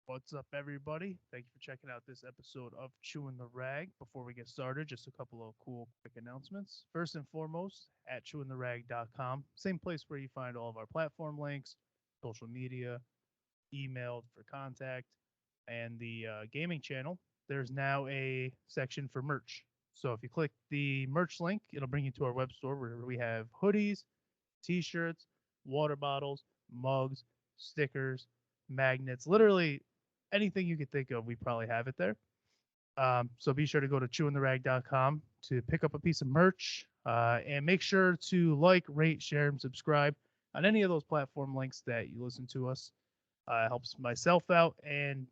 What's up, everybody? Thank you for checking out this episode of Chewin the Rag. Before we get started, just a couple of cool, quick announcements. First and foremost, at ChewinTheRag.com, same place where you find all of our platform links, social media, email for contact, and the gaming channel. There's now a section for merch. So if you click the merch link, it'll bring you to our web store where we have hoodies, t-shirts, water bottles, mugs, stickers, magnets, literally anything you could think of, we probably have it there. So be sure to go to chewintherag.com to pick up a piece of merch and make sure to like, rate, share, and subscribe on any of those platform links that you listen to us. It helps myself out, and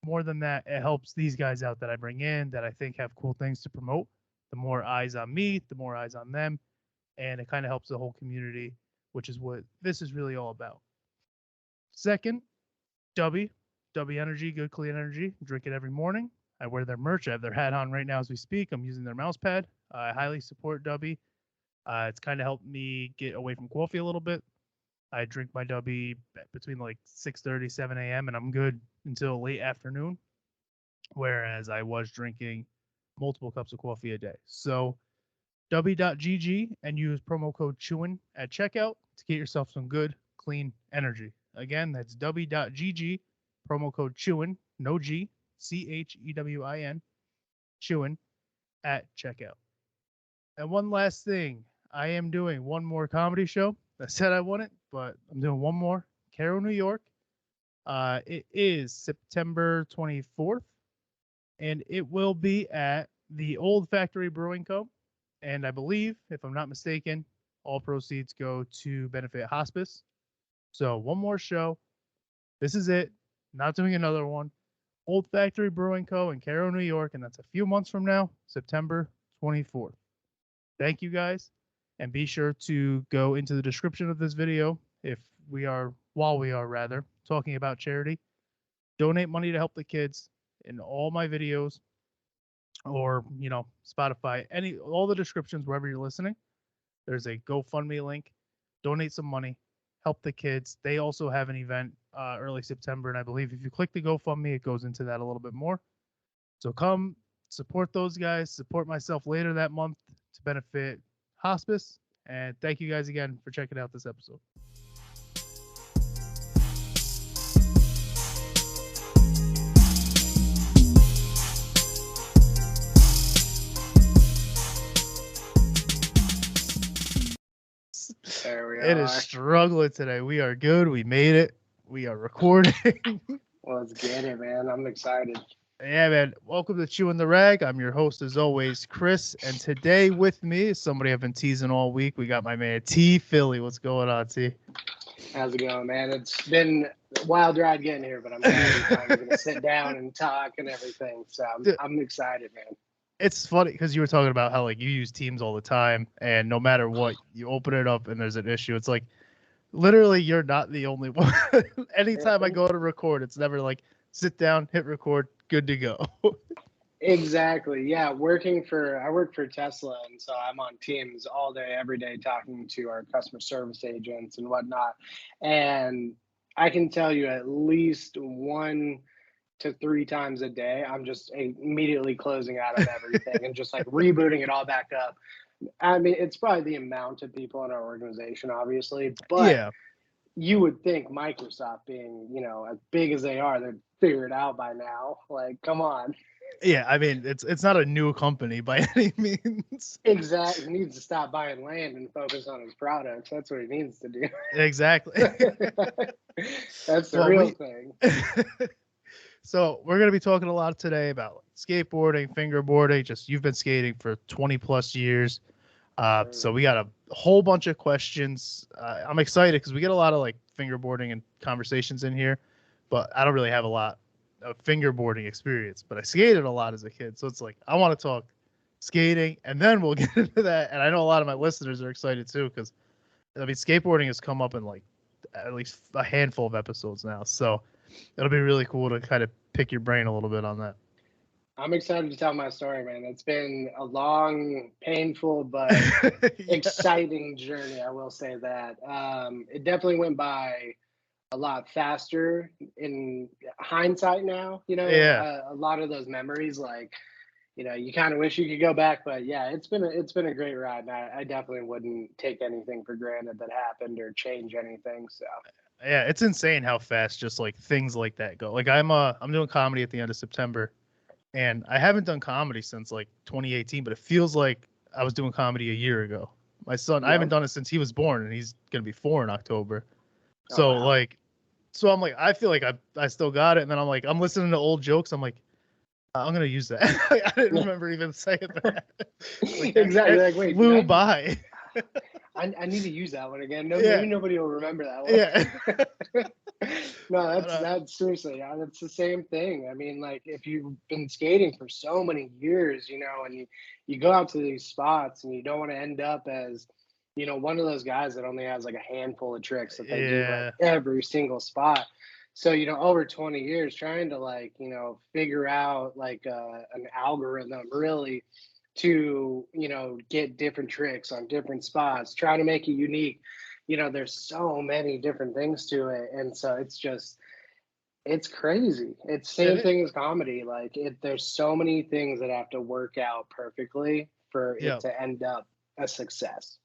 more than that, it helps these guys out that I bring in that I think have cool things to promote. The more eyes on me, the more eyes on them, and it kind of helps the whole community, which is what this is really all about. Second, Dubby, Dubby Energy, good clean energy. Drink it every morning. I wear their merch. I have their hat on right now as we speak. I'm using their mouse pad. I highly support Dubby. It's kind of helped me get away from coffee a little bit. I drink my Dubby between like 6:30, 7 a.m. and I'm good until late afternoon, whereas I was drinking multiple cups of coffee a day. So Dubby.gg and use promo code Chewin at checkout to get yourself some good, clean energy. Again, that's Dubby.gg, promo code Chewin, no G, Chewin, Chewin at checkout. And one last thing, I am doing one more comedy show. I said I wouldn't, but I'm doing one more. Cairo, New York. It is September 24th, and it will be at the Old Factory Brewing Co. And I believe, if I'm not mistaken, all proceeds go to benefit hospice. So one more show. This is it. Not doing another one. Old Factory Brewing Co. in Cairo, New York, and that's a few months from now, September 24th. Thank you guys, and be sure to go into the description of this video if while we are rather talking about charity. Donate money to help the kids in all my videos, or Spotify, all the descriptions wherever you're listening. There's a GoFundMe link. Donate some money, help the kids. They also have an event early September, and I believe if you click the GoFundMe, it goes into that a little bit more. So come support those guys, support myself later that month to benefit hospice. And thank you guys again for checking out this episode. There we It are. is struggling today. We are good. We made it. We are recording. Let's get it, man. I'm excited. Yeah, man. Welcome to Chewin the Rag. I'm your host, as always, Chris. And today with me is somebody I've been teasing all week. We got my man TPhilly. What's going on, T? How's it going, man? It's been a wild ride getting here, but I'm glad we finally going to sit down and talk and everything. So I'm excited, man. It's funny because you were talking about how like you use Teams all the time, and no matter what, you open it up and there's an issue. It's like literally you're not the only one. Anytime I go to record, it's never like sit down, hit record, good to go. Exactly. Yeah, I work for Tesla, and so I'm on Teams all day, every day, talking to our customer service agents and whatnot. And I can tell you at least 1 to 3 times a day, I'm just immediately closing out of everything and just like rebooting it all back up. I mean, it's probably the amount of people in our organization, obviously, but Yeah. you would think Microsoft being, as big as they are, they'd figure it out by now. Like, come on. Yeah, I mean it's not a new company by any means. Exactly. He needs to stop buying land and focus on his products. That's what he needs to do. Exactly. That's the real thing. So we're going to be talking a lot today about skateboarding, fingerboarding. Just you've been skating for 20 plus years. So we got a whole bunch of questions. I'm excited because we get a lot of like fingerboarding and conversations in here, but I don't really have a lot of fingerboarding experience, but I skated a lot as a kid. So it's like, I want to talk skating and then we'll get into that. And I know a lot of my listeners are excited too, because I mean, skateboarding has come up in like at least a handful of episodes now. So it'll be really cool to kind of pick your brain a little bit on that. I'm excited to tell my story, man. It's been a long, painful, but exciting journey. I will say that. It definitely went by a lot faster in hindsight now, Yeah. a lot of those memories, like, you kind of wish you could go back, but yeah, it's been a great ride. And I definitely wouldn't take anything for granted that happened or change anything. So Yeah, it's insane how fast just like things like that go. Like I'm doing comedy at the end of September, and I haven't done comedy since like 2018, but it feels like I was doing comedy a year ago. My son, I haven't yep. done it since he was born, and he's gonna be 4 in October. Oh So wow. like, so I'm like, I feel like I still got it, and then I'm like, I'm listening to old jokes. I'm like, I'm gonna use that. Like, I didn't remember even saying that. Like Exactly. that Like, wait, did flew by. I need to use that one again. No, maybe Yeah, nobody will remember that yeah. one. No, But, that's seriously, yeah, that's the same thing. I mean, like if you've been skating for so many years, and you go out to these spots and you don't want to end up as, one of those guys that only has like a handful of tricks that they do like yeah, every single spot. So, over 20 years trying to like, figure out like an algorithm really to get different tricks on different spots, try to make it unique. There's so many different things to it, and so it's crazy. It's it same is. thing as comedy. Like there's so many things that have to work out perfectly for it Yeah, to end up a success.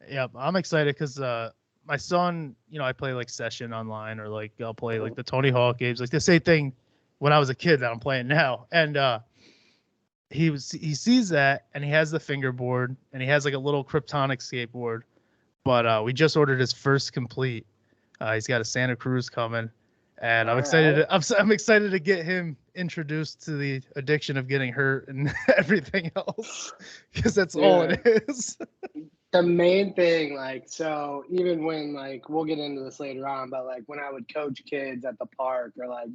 yeah. I'm excited because my son, I play like session online or like I'll play like Mhm. the Tony Hawk games, like the same thing when I was a kid that I'm playing now, and he sees that and he has the fingerboard and he has like a little Kryptonic skateboard. But we just ordered his first complete. He's got a Santa Cruz coming, and I'm All excited. right. I'm excited to get him introduced to the addiction of getting hurt and everything else, because that's all Dude, it is. the main thing, like, so even when, like, we'll get into this later on, but like when I would coach kids at the park or like,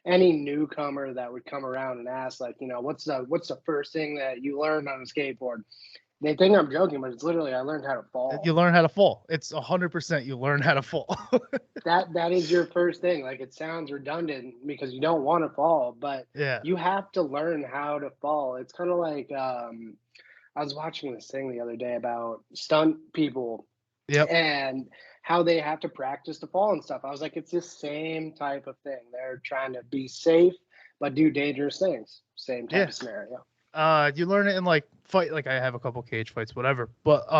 any newcomer that would come around and ask, like, what's the first thing that you learned on a skateboard? They think I'm joking, but it's literally I learned how to fall. You learn how to fall. It's 100% you learn how to fall. That is your first thing. Like it sounds redundant because you don't want to fall, but Yeah. you have to learn how to fall. It's kind of like I was watching this thing the other day about stunt people Yep. and how they have to practice to fall and stuff. I was like, it's the same type of thing. They're trying to be safe but do dangerous things. Same type Yeah. of scenario. You learn it in like fight. Like I have a couple cage fights, whatever. But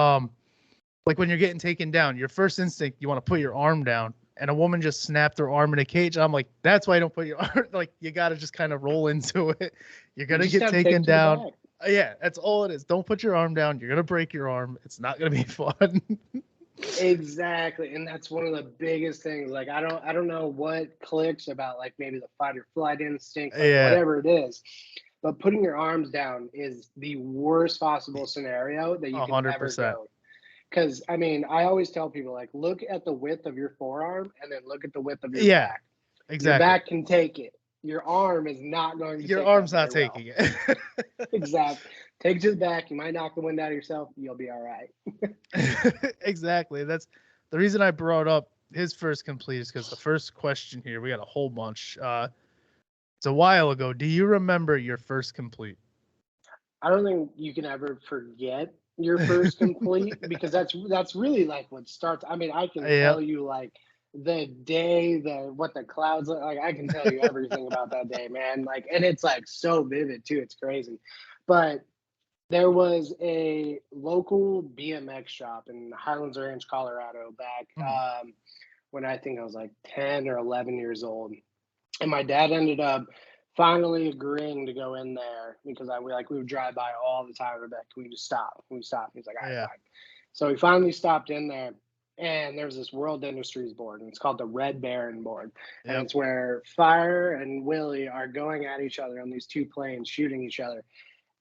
like when you're getting taken down, your first instinct you want to put your arm down, and a woman just snapped her arm in a cage. I'm like, that's why you don't put your arm. Like you got to just kind of roll into it. You're You gonna just get got to take taken it to the down. back. Yeah, that's all it is. Don't put your arm down. You're gonna break your arm. It's not gonna be fun. Exactly, and that's one of the biggest things. Like I don't know what clicks about like maybe the fight or flight instinct, like Yeah, whatever it is, but putting your arms down is the worst possible scenario that you a can hundred ever percent. go. Because I mean, I always tell people like look at the width of your forearm and then look at the width of your Yeah, back. Your exactly. back can take it. Your arm is not going to Your take that arm's not very well. taking it. Exactly. Take it to the back. You might knock the wind out of yourself. You'll be all right. Exactly. That's the reason I brought up his first complete is because the first question here, we got a whole bunch. It's a while ago. Do you remember your first complete? I don't think you can ever forget your first complete because that's really like what starts. I mean, I can Yep. tell you like the day, the what the clouds look like. I can tell you everything about that day, man. Like, and it's like so vivid too. It's crazy. But there was a local BMX shop in Highlands Ranch, Colorado, back Mhm. when I think I was like 10 or 11 years old. And my dad ended up finally agreeing to go in there because we would drive by all the time. We're like, can we just stop? Can we stop? He's like, all right, Yeah. fine. So we finally stopped in there, and there's this World Industries board, and it's called the Red Baron board, and Yep. it's where Fire and Willie are going at each other on these two planes, shooting each other.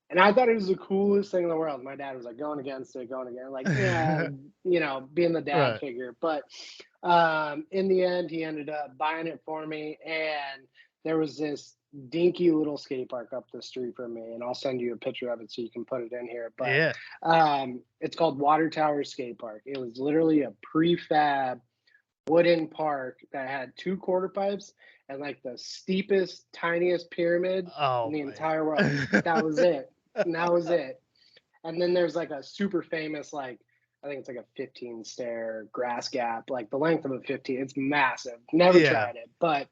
And I thought it was the coolest thing in the world. My dad was like going against it, going again, like yeah, being the dad Right. figure. But in the end, he ended up buying it for me, and there was this dinky little skate park up the street from me, and I'll send you a picture of it so you can put it in here. But Yeah. it's called Water Tower Skate Park. It was literally a prefab wooden park that had two quarter pipes and like the steepest, tiniest pyramid in Oh the my. entire world. That was it. And that was it. And then there's like a super famous like I think it's like a 15 stair grass gap, like the length of a 15. It's massive. Never Yeah. tried it, but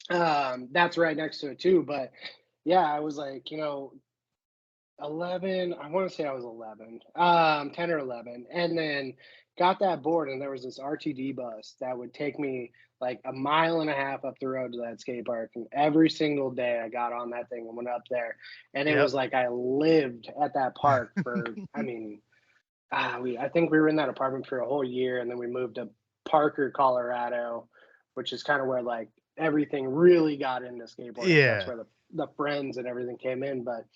that's right next to it too. But yeah, I was like, 11, I want to say I was 11, 10 or 11, and then got that board, and there was this RTD bus that would take me like a mile and a half up the road to that skate park, and every single day I got on that thing and went up there, and it was like I lived at that park for, I mean, I think we were in that apartment for a whole year, and then we moved to Parker, Colorado, which is kind of where like everything really got into skateboarding. Yeah. That's where the friends and everything came in, but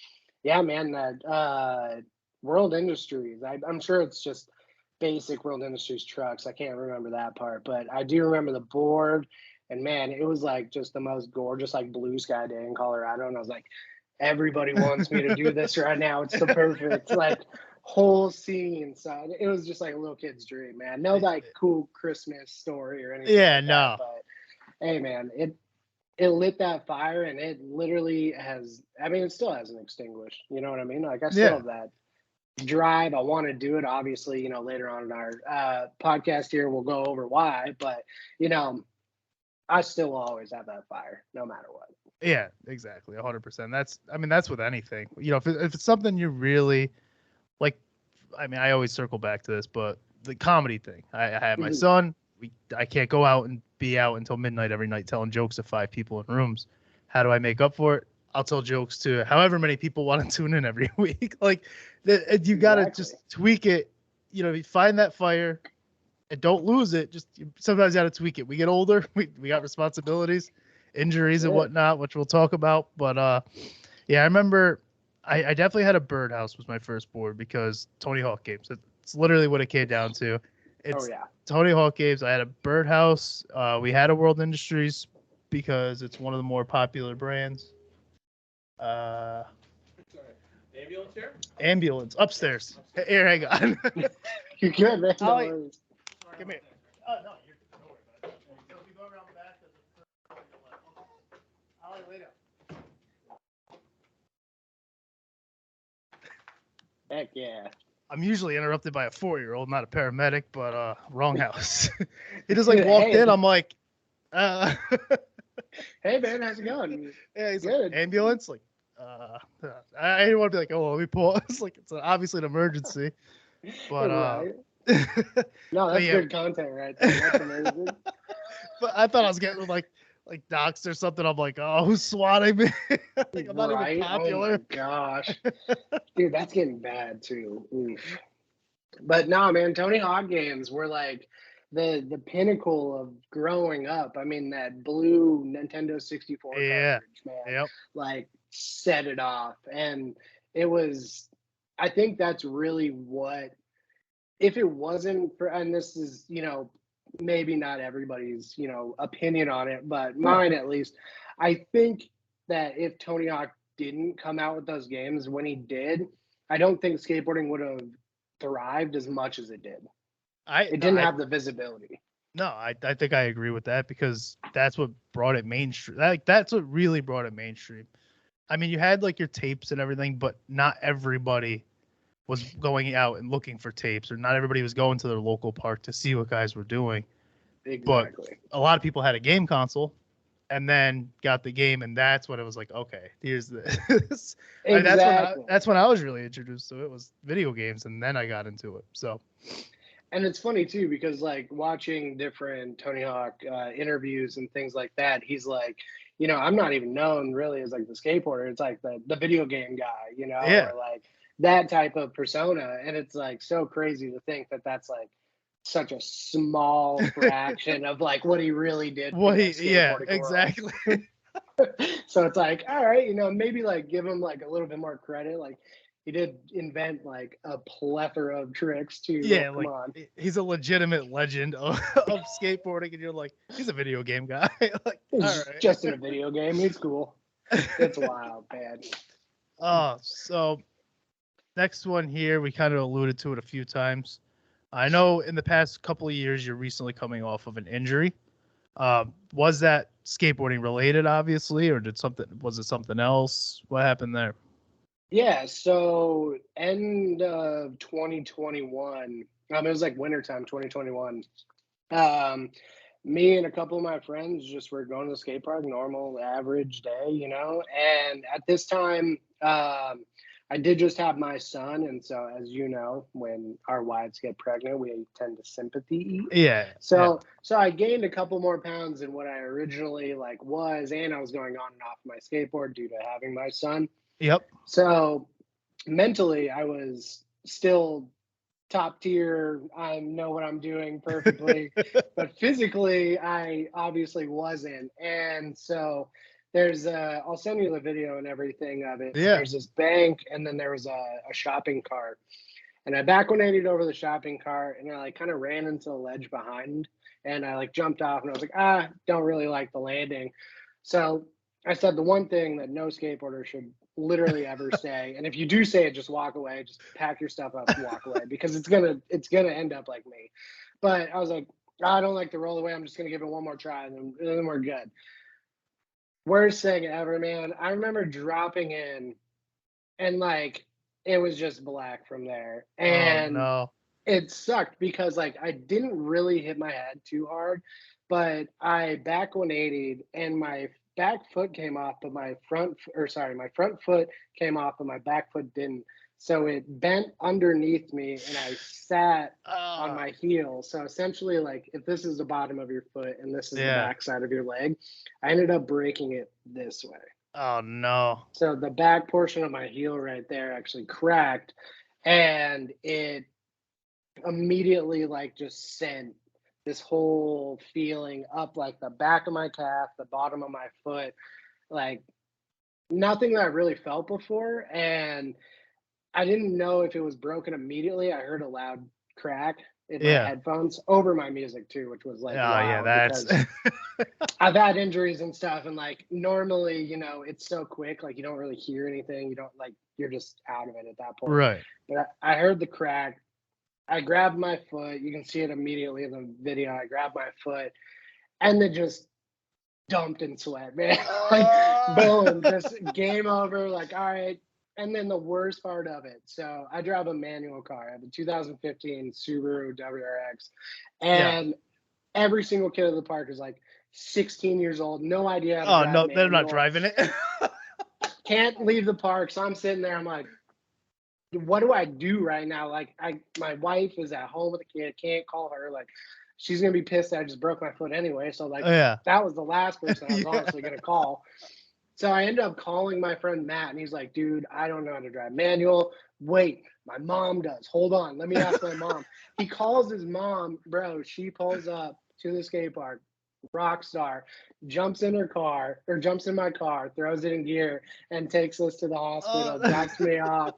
yeah, man, that World Industries, I'm sure it's just basic World Industries trucks. I can't remember that part, but I do remember the board. And man, it was like just the most gorgeous, like blue sky day in Colorado. And I was like, everybody wants me to do this right now. It's the perfect like whole scene. So it was just like a little kid's dream, man. No like cool Christmas story or anything. Yeah, like no. that, but hey, man, it lit that fire, and it literally has, I mean, it still hasn't extinguished. You know what I mean? Like I still have that drive. I want to do it. Obviously, later on in our podcast here, we'll go over why, but I still always have that fire no matter what. Yeah, exactly. 100%. That's with anything, if it's something you really like. I mean, I always circle back to this, but the comedy thing, I have my son. I can't go out and be out until midnight every night telling jokes to 5 people in rooms. How do I make up for it? I'll tell jokes to however many people want to tune in every week. Like you got to just tweak it. You find that fire and don't lose it. Just sometimes you got to tweak it. We get older. We got responsibilities, injuries and whatnot, which we'll talk about. But yeah, I remember I definitely had a birdhouse was my first board because Tony Hawk games. It's literally what it came down to. It's Tony Hawk games. I had a birdhouse. We had a World Industries because it's one of the more popular brands. Ambulance here? Ambulance upstairs. Here, hang on. You're good, man. Come here. Oh no, you're don't worry about it. So if you go around the back, Ollie, lay down. Heck yeah. I'm usually interrupted by a 4-year-old, not a paramedic, but wrong house. He just walked in. I'm like, hey man, how's it going? Yeah, he's good. Like, ambulance, like, I didn't want to be like, oh, let me pause. Like, it's obviously an emergency, but no, that's good content right there. That's amazing. But I thought I was getting like doxed or something. I'm like, oh, who's swatting me? Like, I'm not even popular. Oh my gosh, dude, that's getting bad too. Oof. But no, man, Tony Hawk games were like the pinnacle of growing up. I mean, that blue Nintendo 64 cartridge, man, like set it off. And it was, I think that's really what, if it wasn't for, and this is, maybe not everybody's, opinion on it, but mine at least, I think that if Tony Hawk didn't come out with those games when he did, I don't think skateboarding would have thrived as much as it did. It didn't have the visibility. No, I think I agree with that because that's what brought it mainstream. That's what really brought it mainstream. I mean, you had like your tapes and everything, but not everybody was going out and looking for tapes, or not everybody was going to their local park to see what guys were doing. Exactly. But a lot of people had a game console and then got the game, and that's when it was like, okay, here's this. Exactly. That's when I was really introduced to it, was video games, and then I got into it. So, and it's funny too, because like watching different Tony Hawk interviews and things like that, he's like, I'm not even known really as like the skateboarder. It's like the video game guy, or like that type of persona. And it's like so crazy to think that that's like such a small fraction of like what he really did. Exactly. So it's like, all right, maybe like give him like a little bit more credit. Like he did invent like a plethora of tricks too. Come on. He's a legitimate legend of skateboarding, and you're like, he's a video game guy. Like, he's just in a video game. He's cool. It's wild, man. So next one here, we kind of alluded to it a few times. I know in the past couple of years, you're recently coming off of an injury. Was that skateboarding related, obviously, or was it something else? What happened there? Yeah, so end of 2021, It was like wintertime, 2021. Me and a couple of my friends just were going to the skate park, normal, average day, you know. And at this time, I did just have my son, and so as you know, when our wives get pregnant, we tend to sympathy eat. Yeah. So I gained a couple more pounds than what I originally like was, and I was going on and off my skateboard due to having my son. Yep. So mentally, I was still top tier. I know what I'm doing perfectly, but physically, I obviously wasn't. And so I'll send you the video and everything of it. Yeah. There's this bank, and then there was a shopping cart. And I back 180'd over the shopping cart, and I like kind of ran into the ledge behind, and I like jumped off, and I was like, don't really like the landing. So I said the one thing that no skateboarder should literally ever say, and if you do say it, just walk away, just pack your stuff up and walk away, because it's gonna end up like me. But I was like, I don't like the roll away. I'm just gonna give it one more try, and then we're good. Worst thing ever, man. I remember dropping in, and like it was just black from there, and it sucked because like I didn't really hit my head too hard, but I back 180'd and my back foot came off, but my front foot came off, but my back foot didn't. So it bent underneath me, and I sat on my heel. So essentially, like if this is the bottom of your foot and this is the back side of your leg, I ended up breaking it this way. Oh no. So the back portion of my heel right there actually cracked, and it immediately like just sent this whole feeling up like the back of my calf, the bottom of my foot, like nothing that I really felt before. And I didn't know if it was broken immediately. I heard a loud crack in my headphones over my music too, which was like, that's because I've had injuries and stuff, and like normally, you know, it's so quick, like you don't really hear anything. You don't like, you're just out of it at that point. Right. But I heard the crack. I grabbed my foot. You can see it immediately in the video. I grabbed my foot, and then just dumped in sweat, man. Like boom, just game over. Like, all right. And then the worst part of it. So I drive a manual car. I have a 2015 Subaru WRX, and every single kid at the park is like 16 years old, no idea how to drive manual. They're not driving it. Can't leave the park. So I'm sitting there. I'm like, what do I do right now? Like, my wife is at home with a kid. Can't call her. Like, she's gonna be pissed that I just broke my foot anyway. So like, that was the last person I was honestly gonna call. So I ended up calling my friend Matt, and he's like, dude, I don't know how to drive manual. Wait, my mom does. Hold on. Let me ask my mom. He calls his mom, bro. She pulls up to the skate park, rock star, jumps in my car, throws it in gear, and takes us to the hospital, drops me off,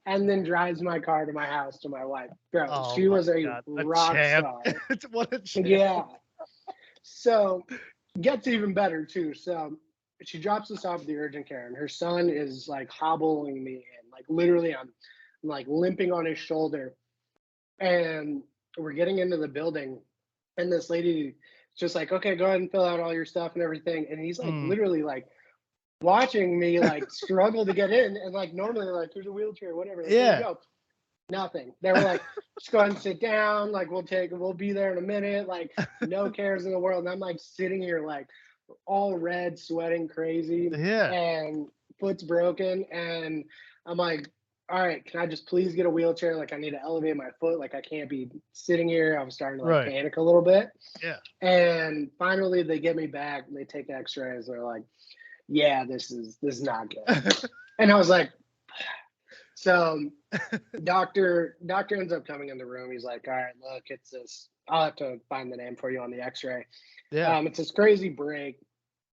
and then drives my car to my house to my wife. Bro, she was a rock star. What a champ. Yeah. So gets even better too. So she drops us off at the urgent care, and her son is like hobbling me in, like literally I'm like limping on his shoulder, and we're getting into the building, and this lady just like, okay, go ahead and fill out all your stuff and everything, and he's like literally like watching me like struggle to get in, and like normally they're like, there's a wheelchair, whatever. Like, here you go. Nothing. They were like, just go ahead and sit down, like we'll be there in a minute, like no cares in the world. And I'm like sitting here like all red, sweating crazy, and foot's broken, and I'm like, all right, can I just please get a wheelchair? Like I need to elevate my foot, like I can't be sitting here. I was starting to like panic a little bit. And finally they get me back, and they take x-rays. They're like, yeah, this is not good. And I was like, so doctor ends up coming in the room. He's like, all right, look, it's this, I'll have to find the name for you on the x-ray. It's this crazy break.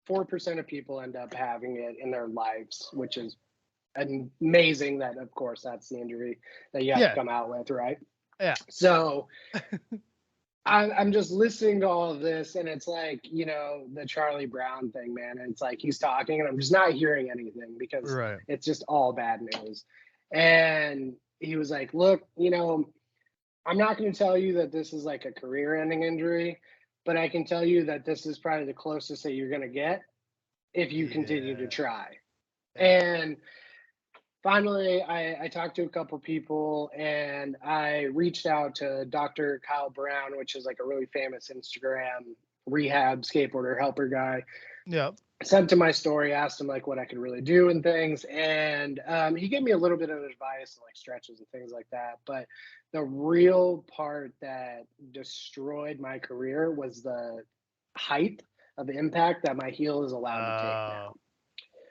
4% of people end up having it in their lives, which is amazing. That, of course, that's the injury that you have to come out with, right? So I'm just listening to all of this, and it's like, you know, the Charlie Brown thing, man. And it's like he's talking, and I'm just not hearing anything because it's just all bad news. And he was like, look, you know, I'm not going to tell you that this is like a career-ending injury, but I can tell you that this is probably the closest that you're going to get if you continue to try. And finally, I talked to a couple people and I reached out to Dr. Kyle Brown, which is like a really famous Instagram rehab skateboarder helper guy. Yeah. Sent him my story, asked him like what I could really do and things, and he gave me a little bit of advice and like stretches and things like that. But the real part that destroyed my career was the height of impact that my heel is allowed to take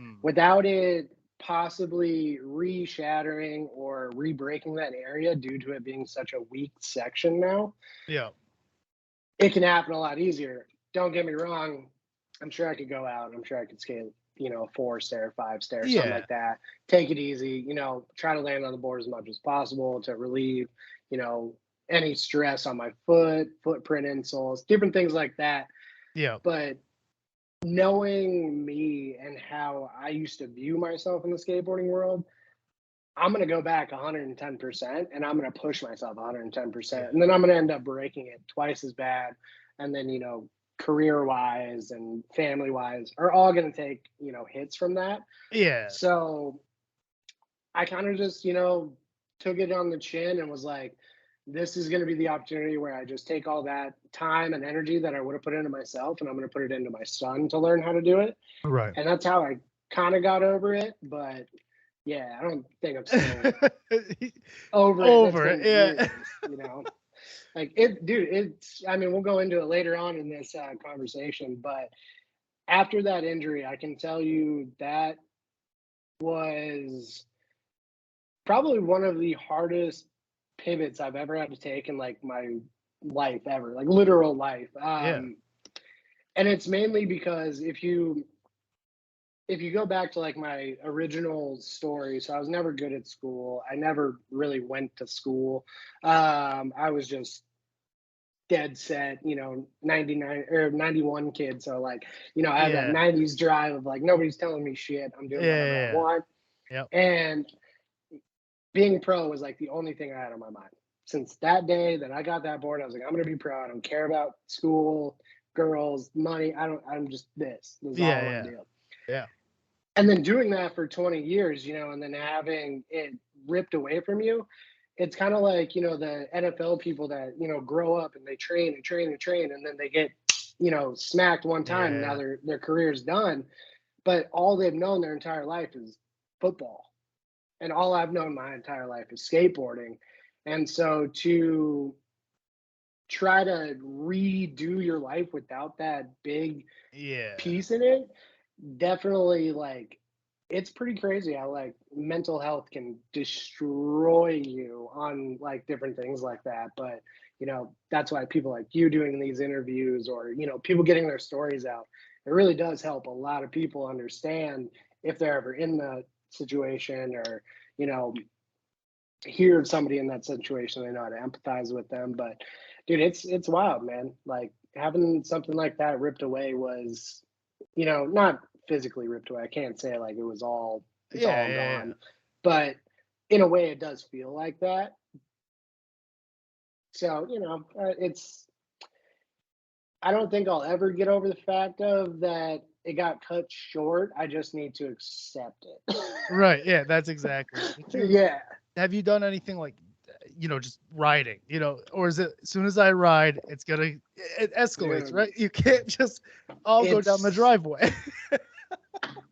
now. Without it possibly re-shattering or re-breaking that area due to it being such a weak section now, Yeah. it can happen a lot easier. Don't get me wrong. I'm sure I could go out. I'm sure I could skate, 4-stair, 5-stair, something like that. Take it easy, try to land on the board as much as possible to relieve, any stress on my footprint insoles, different things like that. Yeah. But knowing me and how I used to view myself in the skateboarding world, I'm going to go back 110% and I'm going to push myself 110%. And then I'm going to end up breaking it twice as bad. And then, career wise and family wise are all going to take, hits from that. Yeah. So I kind of just, took it on the chin and was like, this is going to be the opportunity where I just take all that time and energy that I would have put into myself and I'm going to put it into my son to learn how to do it. Right. And that's how I kind of got over it. But yeah, I don't think I'm still over it. Yeah. Years, like it, dude, we'll go into it later on in this conversation, but after that injury, I can tell you that was probably one of the hardest pivots I've ever had to take in like my life ever, like literal life. And it's mainly because if you go back to like my original story, so I was never good at school. I never really went to school. I was just dead set, 99 or 91 kid. So like, I had that 90s drive of like, nobody's telling me shit. I'm doing whatever I want. Yep. And being pro was like the only thing I had on my mind. Since that day that I got that board, I was like, I'm going to be pro. I don't care about school, girls, money. I'm just this. This is all I want to do. Yeah. And then doing that for 20 years, and then having it ripped away from you, it's kind of like, the NFL people that, grow up and they train and train and train, and then they get, smacked one time. And now their career's done. But all they've known their entire life is football. And all I've known my entire life is skateboarding. And so to try to redo your life without that big piece in it, definitely like it's pretty crazy how like mental health can destroy you on like different things like that. But that's why people like you doing these interviews or people getting their stories out, it really does help a lot of people understand if they're ever in the situation or hear somebody in that situation, they know how to empathize with them. But dude, it's wild, man. Like having something like that ripped away was not physically ripped away. I can't say like it was all gone. But in a way it does feel like that. So, I don't think I'll ever get over the fact of that it got cut short. I just need to accept it. Right. Yeah, that's exactly it. Yeah. Have you done anything like, just riding, or is it as soon as I ride, it escalates, Dude, right? You can't just, I'll go down the driveway.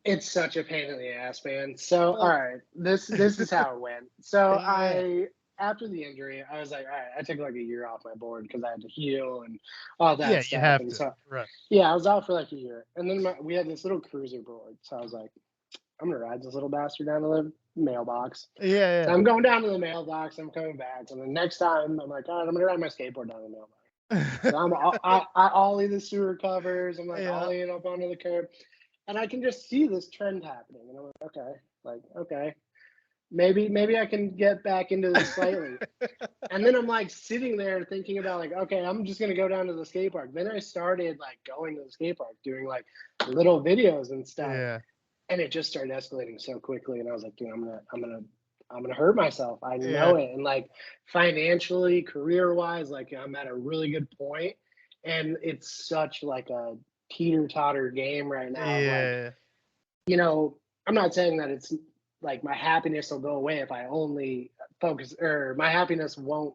It's such a pain in the ass, man. So, all right, this is how it went. So after the injury, I was like, all right, I took like a year off my board because I had to heal and all that stuff. You have and to. So, right. Yeah, I was out for like a year. And then we had this little cruiser board. So I was like, I'm going to ride this little bastard down to the mailbox. Yeah. So I'm going down to the mailbox. I'm coming back. And the next time, I'm like, all right, I'm going to ride my skateboard down the mailbox. So I ollie the sewer covers. I'm like ollieing up onto the curb. And I can just see this trend happening. And I'm like, okay. Maybe I can get back into this slightly. And then I'm like sitting there thinking about like, okay, I'm just going to go down to the skate park. Then I started like going to the skate park, doing like little videos and stuff. Yeah. And it just started escalating so quickly. And I was like, dude, I'm gonna hurt myself. I know it. And like financially, career wise, like I'm at a really good point. And it's such like a teeter-totter game right now. Yeah. Like, I'm not saying that it's like my happiness will go away if I only focus, or my happiness won't.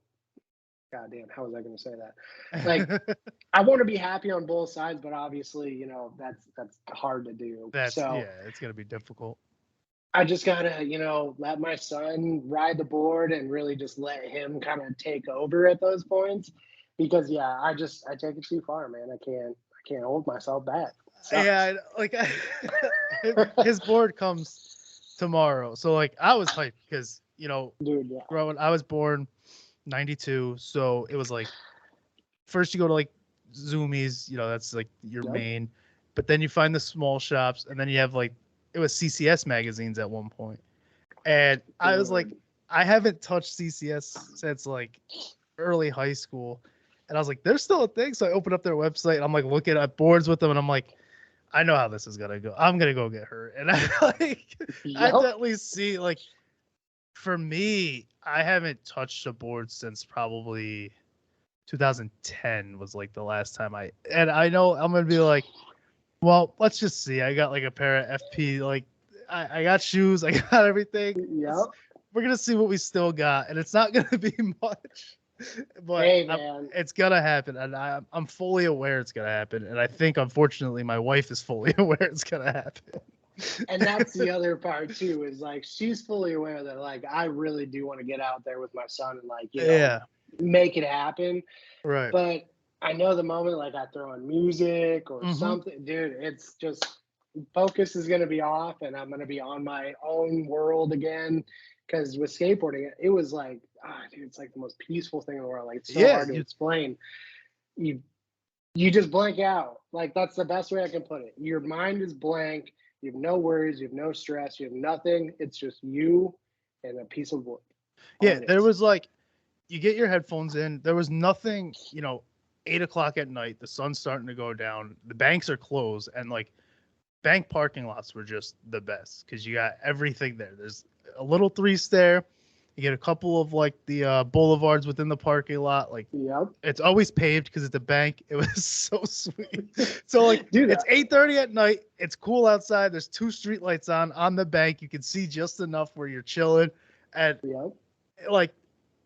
God damn, how was I going to say that? Like, I want to be happy on both sides, but obviously, you know, that's hard to do. So it's gonna be difficult. I just gotta, you know, let my son ride the board and really just let him kind of take over at those points, because I take it too far, man. I can't hold myself back. Yeah, his board comes tomorrow, so like I was hyped because Dude, I was born 92, so it was like first you go to like Zoomies, that's like your main, but then you find the small shops, and then you have like it was CCS magazines at one point, and I was like, I haven't touched CCS since like early high school, and I was like, there's still a thing, so I opened up their website and I'm like looking at boards with them, and I'm like, I know how this is gonna go. I'm gonna go get hurt, and I I definitely see like for me, I haven't touched a board since probably 2010 was like the last time and I know I'm gonna be like, well, let's just see. I got like a pair of FP, like I got shoes, I got everything. Yep. We're gonna see what we still got, and it's not gonna be much, but hey, man. It's gonna happen, and I'm fully aware it's gonna happen, and I think unfortunately my wife is fully aware it's gonna happen. And that's the other part too, is like she's fully aware that like I really do want to get out there with my son and like make it happen. Right. But I know the moment like I throw on music or something, dude, it's just focus is gonna be off, and I'm gonna be on my own world again. Because with skateboarding, it was like, dude, it's like the most peaceful thing in the world. Like it's so hard to explain. You just blank out. Like that's the best way I can put it. Your mind is blank. You have no worries. You have no stress. You have nothing. It's just you and a piece of wood. Yeah, there was like, you get your headphones in. There was nothing, 8 o'clock at night. The sun's starting to go down. The banks are closed, and like bank parking lots were just the best because you got everything there. There's a little 3-stair. You get a couple of like the boulevards within the parking lot. Like, it's always paved because it's a bank. It was so sweet. So like, dude, it's 8:30 at night. It's cool outside. There's 2 street lights on the bank. You can see just enough where you're chilling, and like,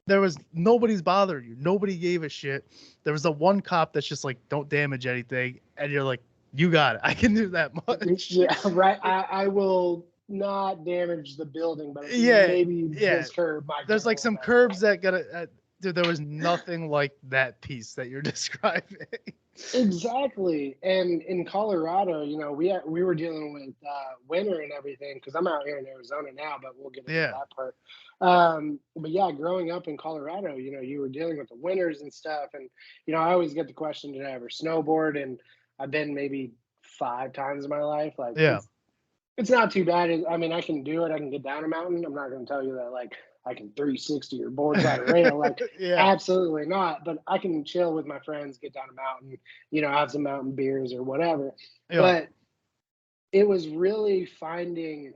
there was nobody's bothering you. Nobody gave a shit. There was the one cop that's just like, don't damage anything, and you're like, you got it. I can do that much. Yeah, right. I will not damage the building, but maybe this curb might. There's like some curbs that dude, there was nothing like that piece that you're describing. Exactly. And in Colorado, we were dealing with winter and everything, because I'm out here in Arizona now, but we'll get into that part. But yeah, growing up in Colorado, you were dealing with the winters and stuff. And, I always get the question, did I ever snowboard? And I've been maybe 5 times in my life. Like, it's not too bad. I mean, I can do it. I can get down a mountain. I'm not going to tell you that, like, I can 360 or board side a rail. Like, absolutely not. But I can chill with my friends, get down a mountain, have some mountain beers or whatever. But it was really finding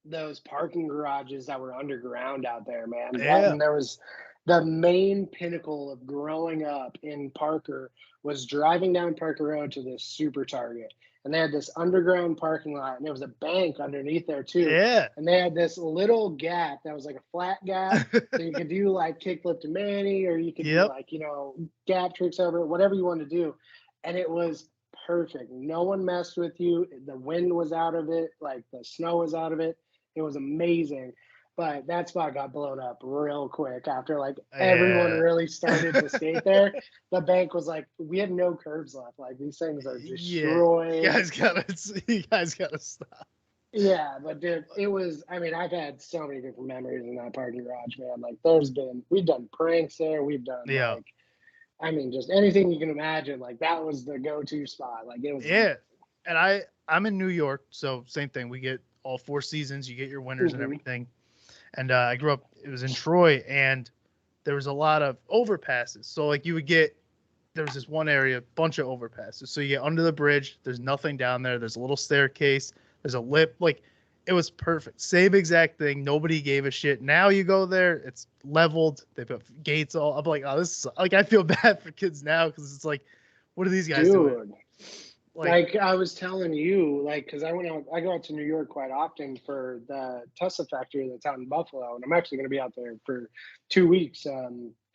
those parking garages that were underground out there, man. And there was the main pinnacle of growing up in Parker was driving down Parker Road to this Super Target. And they had this underground parking lot, and there was a bank underneath there too. Yeah. And they had this little gap that was like a flat gap. So you could do like kickflip to Manny, or you could do like, gap tricks over it, whatever you wanted to do. And it was perfect. No one messed with you. The wind was out of it. Like the snow was out of it. It was amazing. But that spot got blown up real quick after like everyone really started to skate there. The bank was like, we have no curbs left. Like these things are destroyed. You guys gotta stop. Yeah, but dude, it was. I mean, I've had so many different memories in that parking garage, man. Like we've done pranks there. We've done like, I mean, just anything you can imagine. Like that was the go-to spot. Like it was. Yeah, and I'm in New York, so same thing. We get all 4 seasons. You get your winters and everything. And I grew up, it was in Troy, and there was a lot of overpasses. So like there was this one area, bunch of overpasses. So you get under the bridge, there's nothing down there. There's a little staircase. There's a lip. Like it was perfect. Same exact thing. Nobody gave a shit. Now you go there, it's leveled. They put gates all. I'm like, oh, this is like, I feel bad for kids now because it's like, what are these guys doing? Like I was telling you, like, because I go out to New York quite often for the Tesla factory that's out in Buffalo, and I'm actually going to be out there for 2 weeks,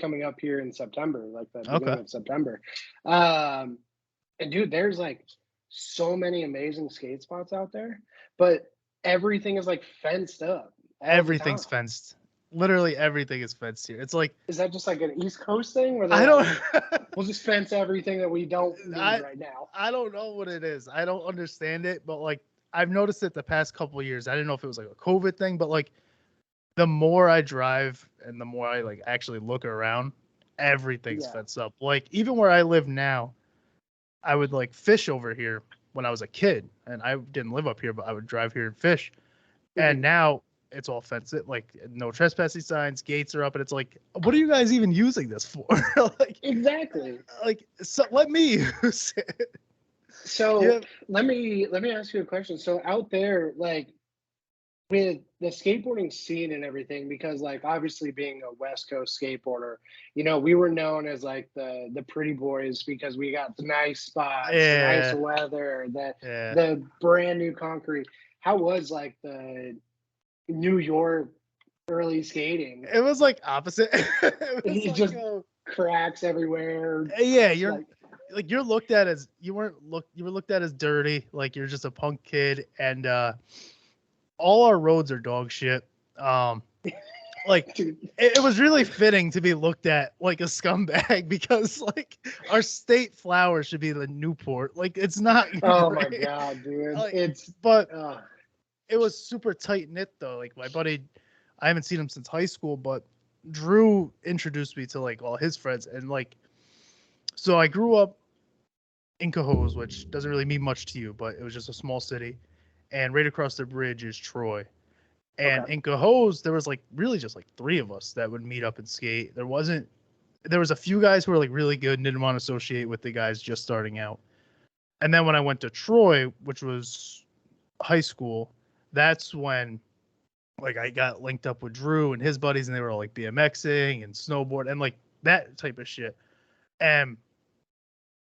coming up here in September, like the Okay. beginning of September. And dude, there's like so many amazing skate spots out there, but everything is like fenced up all Everything's the time. fenced. Literally everything is fenced here. It's like Is that just like an East Coast thing, where I they're don't like, we'll just fence everything that we don't need I right now? I don't know what it is. I don't understand it, but like I've noticed it the past couple of years. I didn't know if it was like a COVID thing, but like the more I drive and the more I like actually look around, everything's Yeah. fenced up. Like even where I live now, I would like fish over here when I was a kid, and I didn't live up here, but I would drive here and fish. And Mhm. now it's all fenced. Like no trespassing signs, gates are up, and it's like, what are you guys even using this for? like, Exactly. so let me use it. So Yeah, let me ask you a question. So out there, like with the skateboarding scene and everything, because like obviously being a West Coast skateboarder, we were known as like the pretty boys because we got the nice spots, the nice yeah, weather, the yeah. the brand new concrete. How was like the New York early skating? It was like opposite. it was It's like, just cracks everywhere. yeah, you're Like, like you're looked at as you were looked at as dirty, like you're just a punk kid, and all our roads are dog shit. Um, like dude, it was really fitting to be looked at like a scumbag because like our state flower should be the Newport. Like it's not oh my great. God, dude. Like, but Uh, it was super tight knit though. Like my buddy, I haven't seen him since high school, but Drew introduced me to like all his friends, and like so I grew up in Cohoes, which doesn't really mean much to you, but it was just a small city, and right across the bridge is Troy. okay. And in Cohoes, there was like really just like three of us that would meet up and skate. There was a few guys who were like really good and didn't want to associate with the guys just starting out. And then when I went to Troy, which was high school, that's when like I got linked up with Drew and his buddies, and they were all like BMXing and snowboard and like that type of shit. And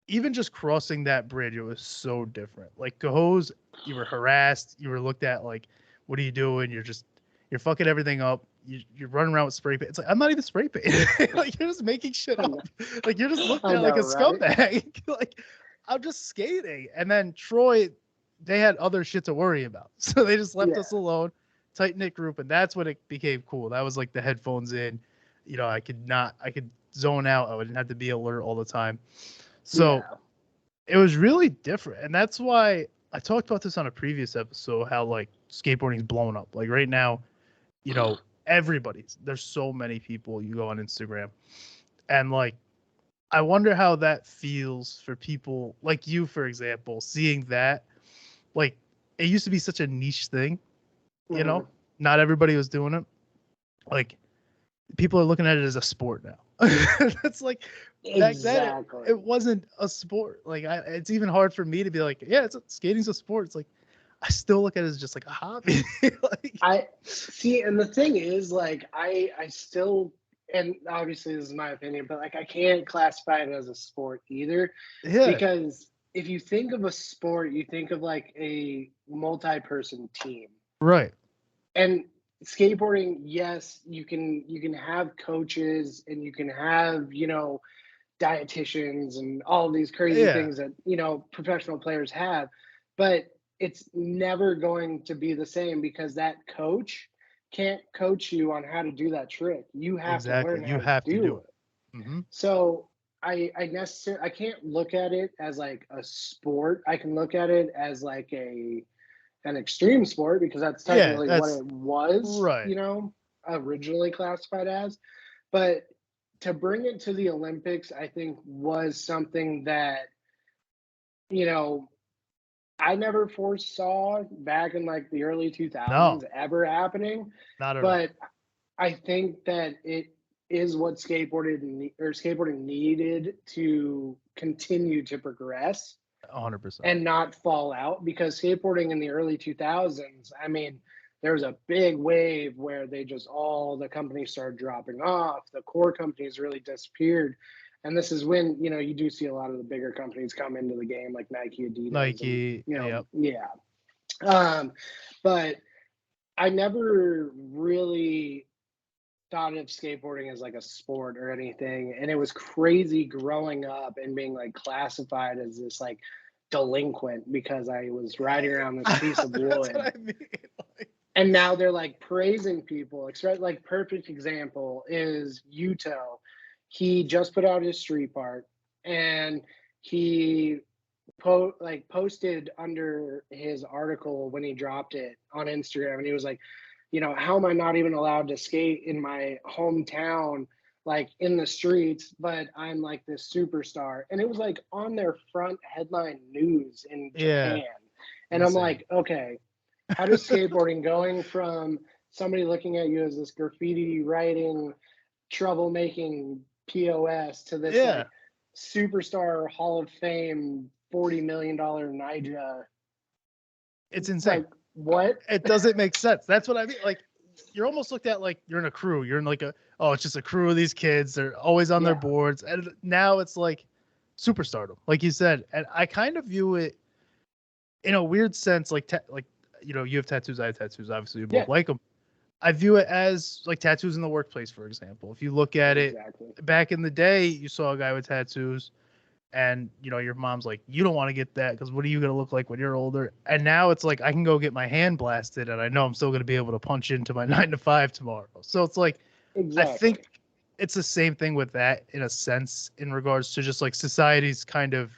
even just crossing that bridge, it was so different. Like Cohoes, you were harassed, you were looked at like, what are you doing? You're fucking everything up. You're running around with spray paint. It's like I'm not even spray paint. like you're just making shit I up. know, Like you're just looked I at like know, a right? scumbag. like I'm just skating. And then Troy, they had other shit to worry about, so they just left Yeah, us alone, tight knit group, and that's when it became cool. That was like the headphones in. I could zone out. I wouldn't have to be alert all the time. So yeah. it was really different, and that's why I talked about this on a previous episode, how like skateboarding's blown up. Like right now, you know there's so many people. You go on Instagram, and like I wonder how that feels for people like you, for example, seeing that. Like it used to be such a niche thing, you know Mhm. not everybody was doing it. Like people are looking at it as a sport now. That's like back then it Exactly. wasn't a sport. Like it's even hard for me to be like, yeah, skating's a sport. It's like I still look at it as just like a hobby. like I see, and the thing is, like, I still, and obviously this is my opinion, but like, I can't classify it as a sport either, yeah, because if you think of a sport, you think of like a multi-person team, right. and skateboarding, yes, you can have coaches and you can have dietitians and all of these crazy Yeah, things that professional players have, but it's never going to be the same because that coach can't coach you on how to do that trick. You have to exactly. learn how You to have to do do it. it. Mm-hmm. So I can't look at it as like a sport. I can look at it as like an extreme sport because that's Yeah, technically what that's it was, right. originally classified as. But to bring it to the Olympics, I think was something that, you know, I never foresaw back in like the early No, 2000s ever happening. not at all. But I think that it is what skateboarding needed to continue to progress 100%. and not fall out, because skateboarding in the early 2000s, I mean, there was a big wave where all the companies started dropping off, the core companies really disappeared, And this is when, you do see a lot of the bigger companies come into the game, like Nike, Adidas. Nike, and, yep. Yeah. But I never really thought of skateboarding as like a sport or anything. And it was crazy growing up and being like classified as this like delinquent because I was riding around this piece of wood. That's what I mean. And now they're like praising people. Like perfect example is Yuto. He just put out his street part and he posted under his article when he dropped it on Instagram, and he was like, how am I not even allowed to skate in my hometown, like in the streets, but I'm like this superstar. And it was like on their front headline news in Japan. And Insane. I'm like, okay, how does skateboarding going from somebody looking at you as this graffiti writing, troublemaking POS to this like superstar Hall of Fame $40 million Nija? It's insane. Like, what? It doesn't make sense. That's what I mean. Like, you're almost looked at like you're in a crew. You're in like it's just a crew of these kids. They're always on their boards. And now it's like superstardom, like you said. And I kind of view it in a weird sense, like you have tattoos, I have tattoos. Obviously, we both like them. I view it as like tattoos in the workplace, for example. If you look at it, back in the day, you saw a guy with tattoos, and your mom's like, you don't want to get that because what are you gonna look like when you're older? And now it's like I can go get my hand blasted, and I know I'm still gonna be able to punch into my 9 to 5 tomorrow. So it's like I think it's the same thing with that in a sense in regards to just like society's kind of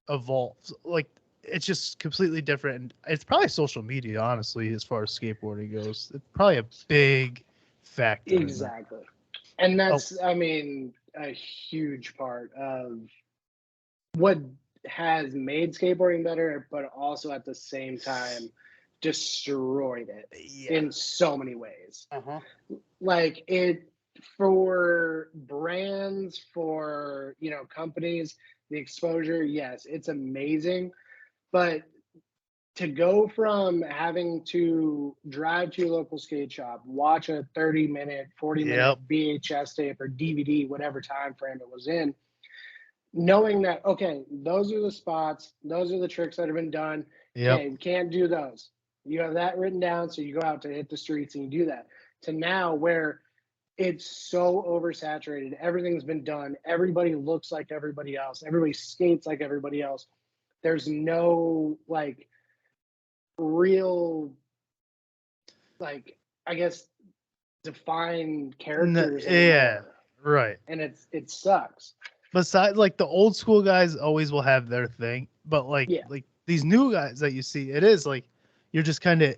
evolves. Like it's just completely different. And it's probably social media, honestly, as far as skateboarding goes. It's probably a big factor. Exactly. And that's, I mean, a huge part of what has made skateboarding better, but also at the same time destroyed it in so many ways. Like it, for brands, for, companies, the exposure, yes, it's amazing. But to go from having to drive to your local skate shop, watch a 30-minute, 40-minute VHS tape or DVD, whatever time frame it was in, knowing that, okay, those are the spots, those are the tricks that have been done. Okay, we can't do those. You have that written down, so you go out to hit the streets and you do that. To now where it's so oversaturated, everything's been done, everybody looks like everybody else, everybody skates like everybody else. There's no like real, like, I guess, defined characters anymore. Right. And it sucks. Besides, like the old school guys always will have their thing, but like these new guys that you see, it is like you're just kind of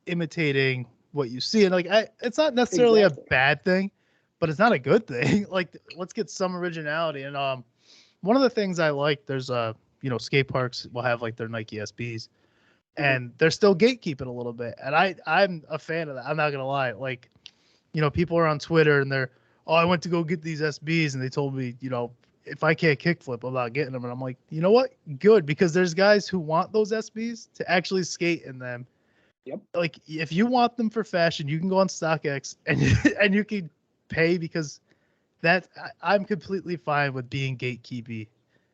imitating what you see, and like it's not necessarily a bad thing, but it's not a good thing. Like let's get some originality. And one of the things I like, there's skate parks will have like their Nike SBs, and they're still gatekeeping a little bit, and I'm a fan of that. I'm not gonna lie. Like, people are on Twitter and they're, I went to go get these SBs, and they told me, if I can't kickflip, I'm not getting them. And I'm like, you know what? Good, because there's guys who want those SBs to actually skate in them. Like if you want them for fashion, you can go on StockX and you can pay, because I'm completely fine with being gatekeepy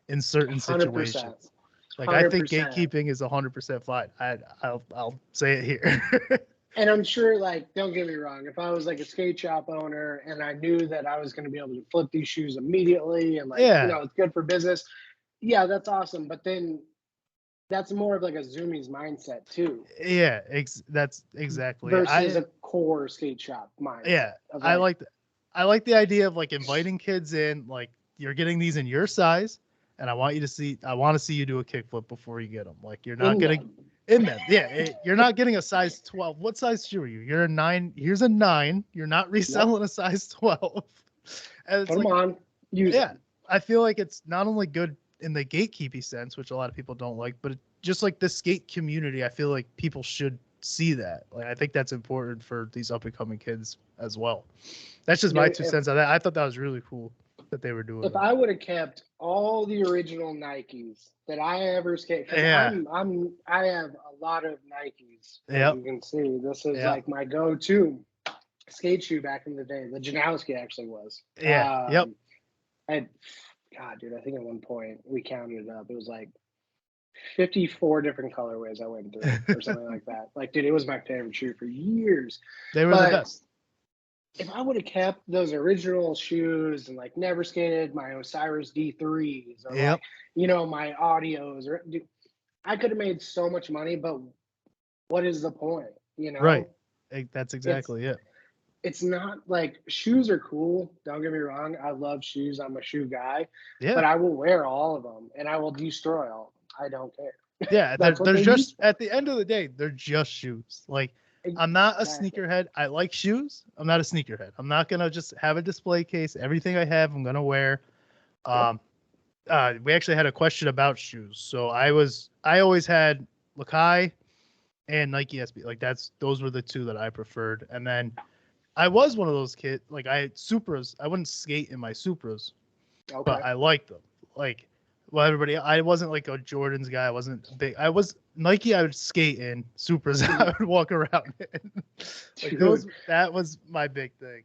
in certain 100%. situations. Like 100%. I think gatekeeping is 100% fine. I'll say it here. And I'm sure, like, don't get me wrong, if I was like a skate shop owner and I knew that I was going to be able to flip these shoes immediately and like, it's good for business. Yeah, that's awesome. But then that's more of like a Zoomies mindset too. Yeah, that's exactly versus a core skate shop mindset. Yeah, I like the idea of like inviting kids in, like you're getting these in your size, and I want to see you do a kickflip before you get them. Like you're not getting in them. Yeah, you're not getting a size 12. What size shoe are you? You're a 9. Here's a 9. You're not reselling a size 12. And it's Come on. Use it. I feel like it's not only good in the gatekeeping sense, which a lot of people don't like, but just like the skate community, I feel like people should see that. Like I think that's important for these up and coming kids as well. That's just my 2 cents on that. I thought that was really cool that they were doing. If I would have kept all the original Nikes that I ever skated, I have a lot of Nikes. As you can see, this is like my go-to skate shoe back in the day. The Janowski actually was. I had God, dude, I think at one point we counted it up. It was like 54 different colorways I went through or something like that. Like, dude, it was my favorite shoe for years. They were the But best. if I would have kept those original shoes and like never skated my Osiris D3s or Yep. like, my audios, or dude, I could have made so much money, but what is the point? Right. That's It's exactly it. it's not like shoes are cool. Don't get me wrong. I love shoes. I'm a shoe guy, Yeah. but I will wear all of them and I will destroy all of them. I don't care. Yeah. That's what They're they're used just at the end of the day, they're just shoes. Like, for. I'm not a Exactly. sneakerhead. I like shoes. I'm not a sneakerhead. I'm not gonna just have a display case. Everything I have, I'm gonna wear. Yep. We actually had a question about shoes. So I always had Lakai and Nike SB. Like those were the two that I preferred. And then I was one of those kids. Like I had Supras. I wouldn't skate in my Supras, Okay. but I liked them. Like, well, everybody. I wasn't like a Jordans guy. I wasn't big. I was Nike. I would skate in Supras. I would walk around in. Like Dude. that was my big thing.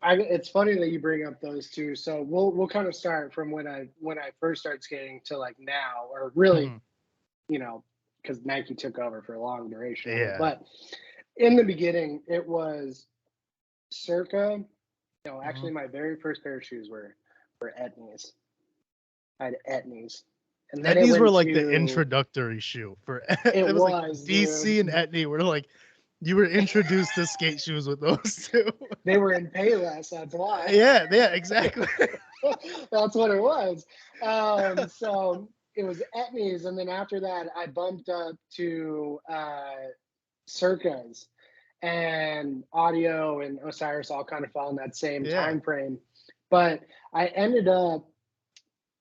It's funny that you bring up those two. So we'll kind of start from when I first started skating to like now, or really, Mhm. Because Nike took over for a long duration. Yeah. But in the beginning, it was circa. Actually, Mhm. my very first pair of shoes were Etnies. I had Etnies, and then it Etnies were went like the to. introductory shoe for It it was like was, DC dude. and Etnie were like you were introduced to skate shoes with those two. They were in Payless. That's why. Yeah, exactly. That's what it was. So it was Etnies, and then after that, I bumped up to Circas, and Audio and Osiris all kind of fall in that same Yeah. time frame. But I ended up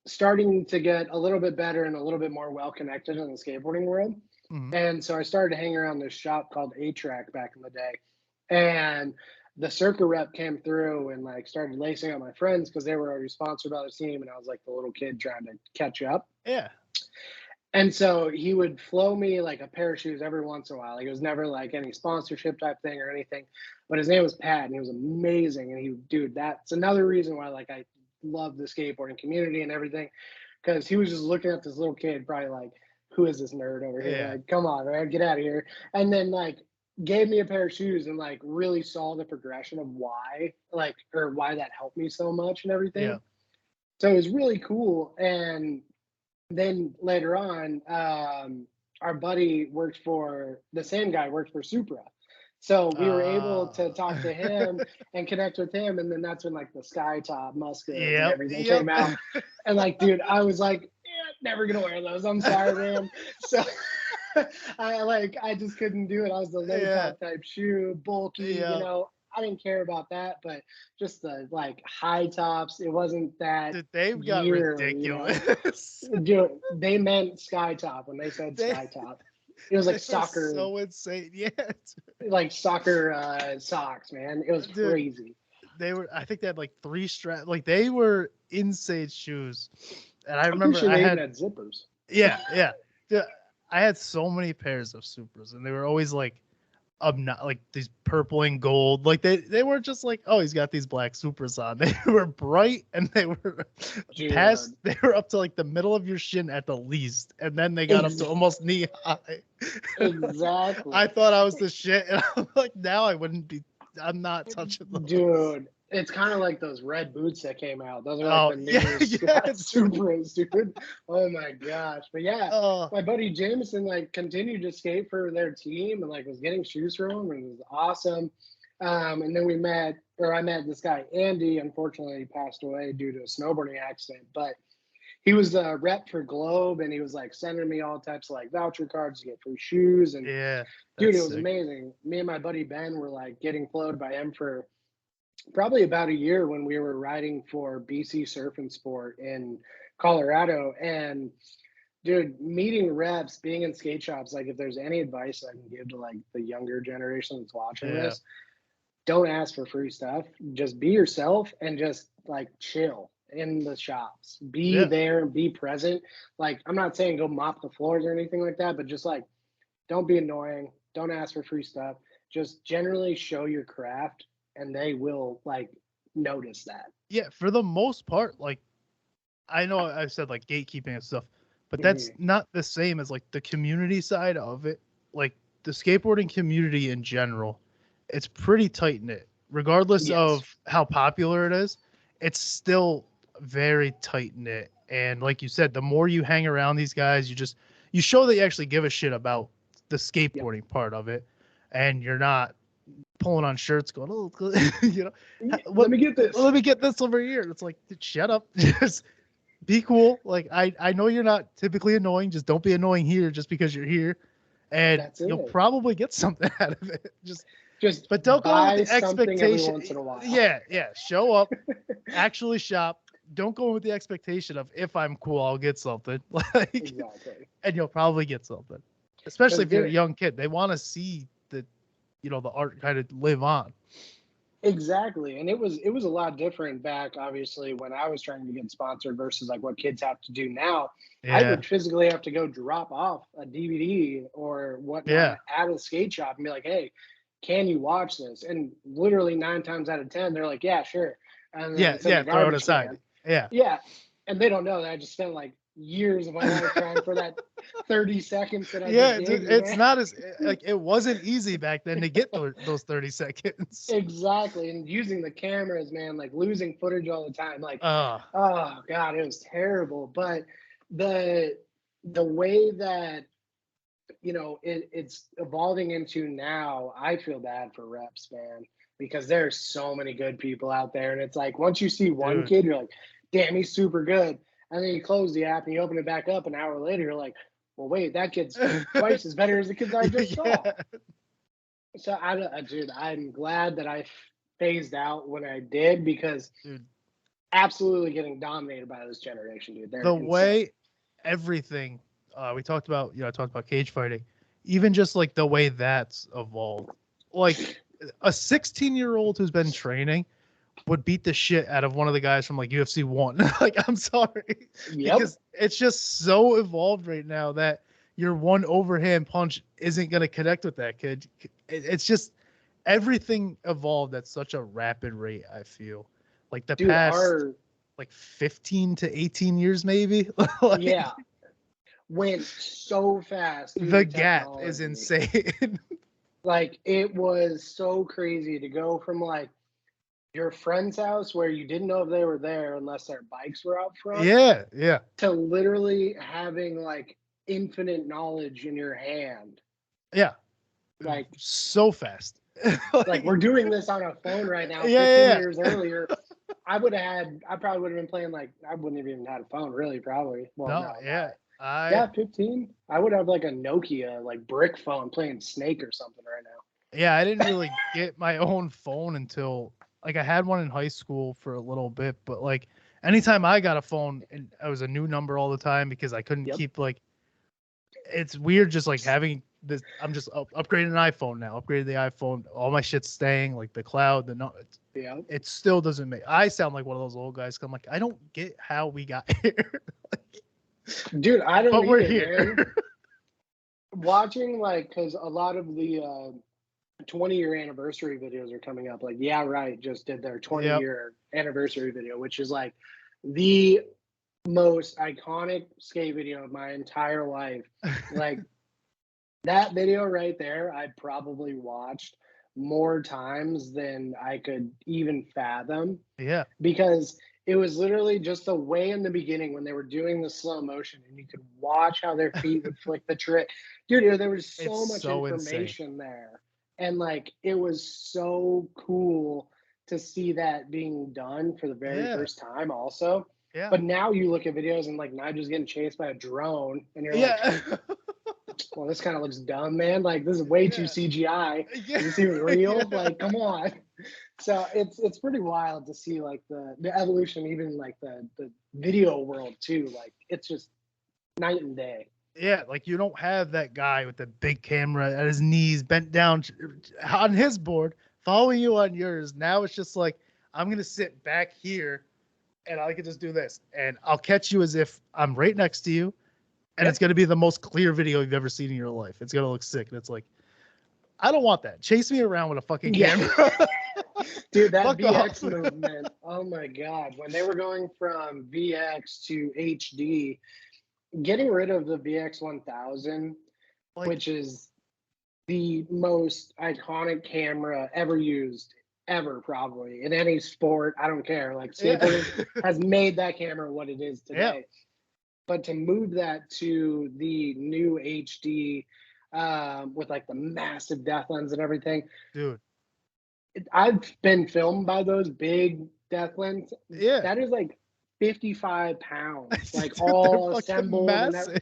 starting to get a little bit better and a little bit more well connected in the skateboarding world. Mhm. And so I started to hang around this shop called A-Track back in the day. And the Circa rep came through and like started lacing up my friends because they were already sponsored by the team. And I was like the little kid trying to catch up. Yeah. And so he would flow me like a pair of shoes every once in a while. Like it was never like any sponsorship type thing or anything. But his name was Pat and he was amazing. And dude, that's another reason why like I love the skateboarding community and everything. Because he was just looking at this little kid, probably like, who is this nerd over here? Yeah. Like, come on, man, get out of here. And then like gave me a pair of shoes and like really saw the progression of why that helped me so much and everything. Yeah. So it was really cool. And then later on, our buddy the same guy worked for Supra. So we were able to talk to him and connect with him. And then that's when like the Sky Top Muscas and everything came out. And like, dude, I was like, never gonna wear those. I'm sorry, man. So I just couldn't do it. I was the low top type shoe, bulky, I didn't care about that, but just the like high tops, it wasn't that. Dude, they've got yearly, ridiculous. Dude, they meant sky top when they said sky top. It was like soccer, so insane. Yeah. like soccer socks, man. It was Dude, crazy. I think they had like 3 straps. Like they were insane shoes. And I I'm remember pretty sure I they had even had zippers. Yeah. Dude, I had so many pairs of Supras and they were always like like these purple and gold. Like they weren't just like, oh, he's got these black Supras on. They were bright and they were they were up to like the middle of your shin at the least. And then they got up to almost knee high. Exactly. I thought I was the shit. And I'm like, now I'm not touching those. Dude, it's kind of like those red boots that came out. Those are like the new Supras, dude. Oh my gosh. But yeah, my buddy Jameson like continued to skate for their team and like was getting shoes from them and it was awesome. And then I met this guy, Andy. Unfortunately, he passed away due to a snowboarding accident, but he was the rep for Globe and he was like sending me all types of like voucher cards to get free shoes. And dude, it was amazing. Me and my buddy Ben were like getting flowed by him for probably about a year when we were riding for BC Surf and Sport in Colorado. And dude, meeting reps, being in skate shops, like if there's any advice I can give to like the younger generation that's watching this, don't ask for free stuff. Just be yourself and just like chill in the shops. Be there and be present. Like I'm not saying go mop the floors or anything like that, but just like don't be annoying. Don't ask for free stuff. Just generally show your craft and they will like notice that. Yeah, for the most part, like I know I've said like gatekeeping and stuff, but that's not the same as like the community side of it. Like the skateboarding community in general, it's pretty tight knit. Regardless Yes. of how popular it is, it's still very tight knit. And like you said, the more you hang around these guys, you show that you actually give a shit about the skateboarding part of it, and you're not pulling on shirts going, oh, Let me get this. Let me get this over here. It's like, dude, shut up. Just be cool. Like I know you're not typically annoying. Just don't be annoying here just because you're here, and you'll probably get something out of it. But don't go with the expectation. Once in a while. Yeah. Show up, actually shop. Don't go with the expectation of if I'm cool, I'll get something. Exactly. And you'll probably get something. Especially if you're a young kid, they want to see the art kind of live on. Exactly. And it was a lot different back, obviously, when I was trying to get sponsored versus like what kids have to do now. Yeah. I would physically have to go drop off a DVD or whatnot at a skate shop and be like, hey, can you watch this? And literally 9 times out of 10, they're like, yeah, sure. And then throw it aside. Yeah. And they don't know that I just spent like years of my life trying for that 30 seconds that I did. It's not as like it wasn't easy back then to get those 30 seconds. Exactly. And using the cameras, man, like losing footage all the time. Like oh God, it was terrible. But the way that it's evolving into now, I feel bad for reps, man, because there's so many good people out there. And it's like once you see one kid, you're like, damn, he's super good. And then you close the app and you open it back up an hour later, you're like, well, wait, that kid's twice as better as the kids I just saw. So I'm glad that I phased out when I did, because absolutely getting dominated by this generation, dude. They're insane. Way everything we talked about, I talked about cage fighting, even just like the way that's evolved. Like a 16-year-old who's been training would beat the shit out of one of the guys from like UFC 1. Like, I'm sorry. Because it's just so evolved right now that your one overhand punch isn't going to connect with that kid. It's just everything evolved at such a rapid rate, I feel. Like the past like 15 to 18 years maybe. Went so fast. The gap is insane. Like it was so crazy to go from like your friend's house where you didn't know if they were there unless their bikes were out front. Yeah. To literally having like infinite knowledge in your hand. Yeah. Like so fast. Like we're doing this on a phone right now. 15 years earlier, I probably would have been playing like, I wouldn't have even had a phone really, probably. Well, no, 15. I would have like a Nokia like brick phone playing Snake or something right now. Yeah, I didn't really get my own phone until like I had one in high school for a little bit, but like anytime I got a phone, and I was a new number all the time because I couldn't keep like. It's weird just like having this. I'm just upgrading an iPhone now. Upgraded the iPhone. All my shit's staying, like the cloud. It still doesn't make. I sound like one of those old guys. I'm like, I don't get how we got here. Dude, I don't. But we're here. Watching like, because a lot of the 20-year anniversary videos are coming up. Like, yeah, right, just did their 20-year anniversary video, which is like the most iconic skate video of my entire life. Like that video right there, I probably watched more times than I could even fathom. Yeah. Because it was literally just the way in the beginning when they were doing the slow motion and you could watch how their feet would flick the trick. Dude, there was so much information there. And like, it was so cool to see that being done for the very first time also. Yeah. But now you look at videos and like Nigel's getting chased by a drone and you're like, well, this kind of looks dumb, man. Like this is way too CGI. Is this even real? Like, come on. So it's pretty wild to see like the evolution, even like the video world too. Like it's just night and day. Yeah, like you don't have that guy with the big camera at his knees, bent down on his board, following you on yours. Now it's just like, I'm going to sit back here and I can just do this. And I'll catch you as if I'm right next to you. And it's going to be the most clear video you've ever seen in your life. It's going to look sick. And it's like, I don't want that. Chase me around with a fucking Yeah. camera. Dude, that Fuck VX off. movement, oh my God. When they were going from VX to HD, getting rid of the VX 1000, Like, which is the most iconic camera ever used, ever probably in any sport. I don't care. Like yeah. skateboarding has made that camera what it is Yeah. today. But to move that to the new HD with like the massive depth lens and everything, Dude. I've been filmed by those big depth lens. Yeah. That is like 55 pounds, like Dude, all they're fucking assembled and massive.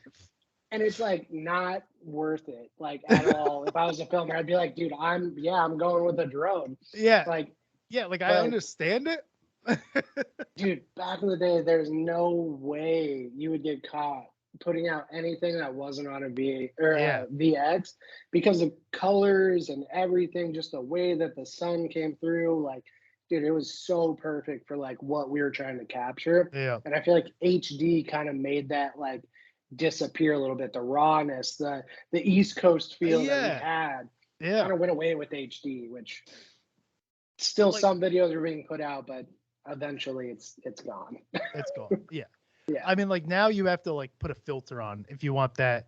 and it's like not worth it, like at all. If I was a filmer, I'd be like, dude, I'm going with a drone. Yeah. Like, Yeah, like I but understand it. dude, back in the day, there's no way you would get caught putting out anything that wasn't on a V or Yeah. a VX because of colors and everything, just the way that the sun came through. Like, dude, it was so perfect for like what we were trying to capture. Yeah. And I feel like HD kind of made that like disappear a little bit. The rawness, the East Coast feel that we Yeah. had Yeah. kind of went away with HD, which still Like- some videos are being put out, but eventually it's gone. It's gone. Yeah. Yeah. I mean, like now you have to like put a filter on if you want that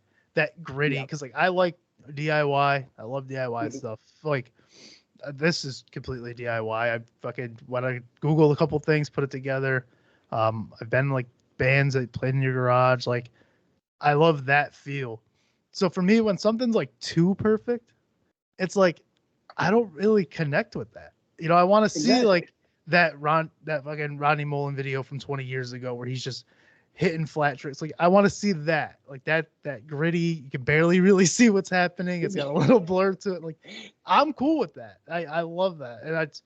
gritty. Yep. Because like I like DIY. I love DIY Mhm. stuff. Like this is completely DIY. I fucking when I Google a couple things, put it together. I've been like bands that played in your garage. Like I love that feel. So for me, when something's like too perfect, it's like I don't really connect with that. You know, I want to see Exactly. like that fucking Rodney Mullen video from 20 years ago where he's just hitting flat tricks. Like I want to see that. Like that gritty, you can barely really see what's happening. It's got a little blur to it. Like I'm cool with that. I love that. And it's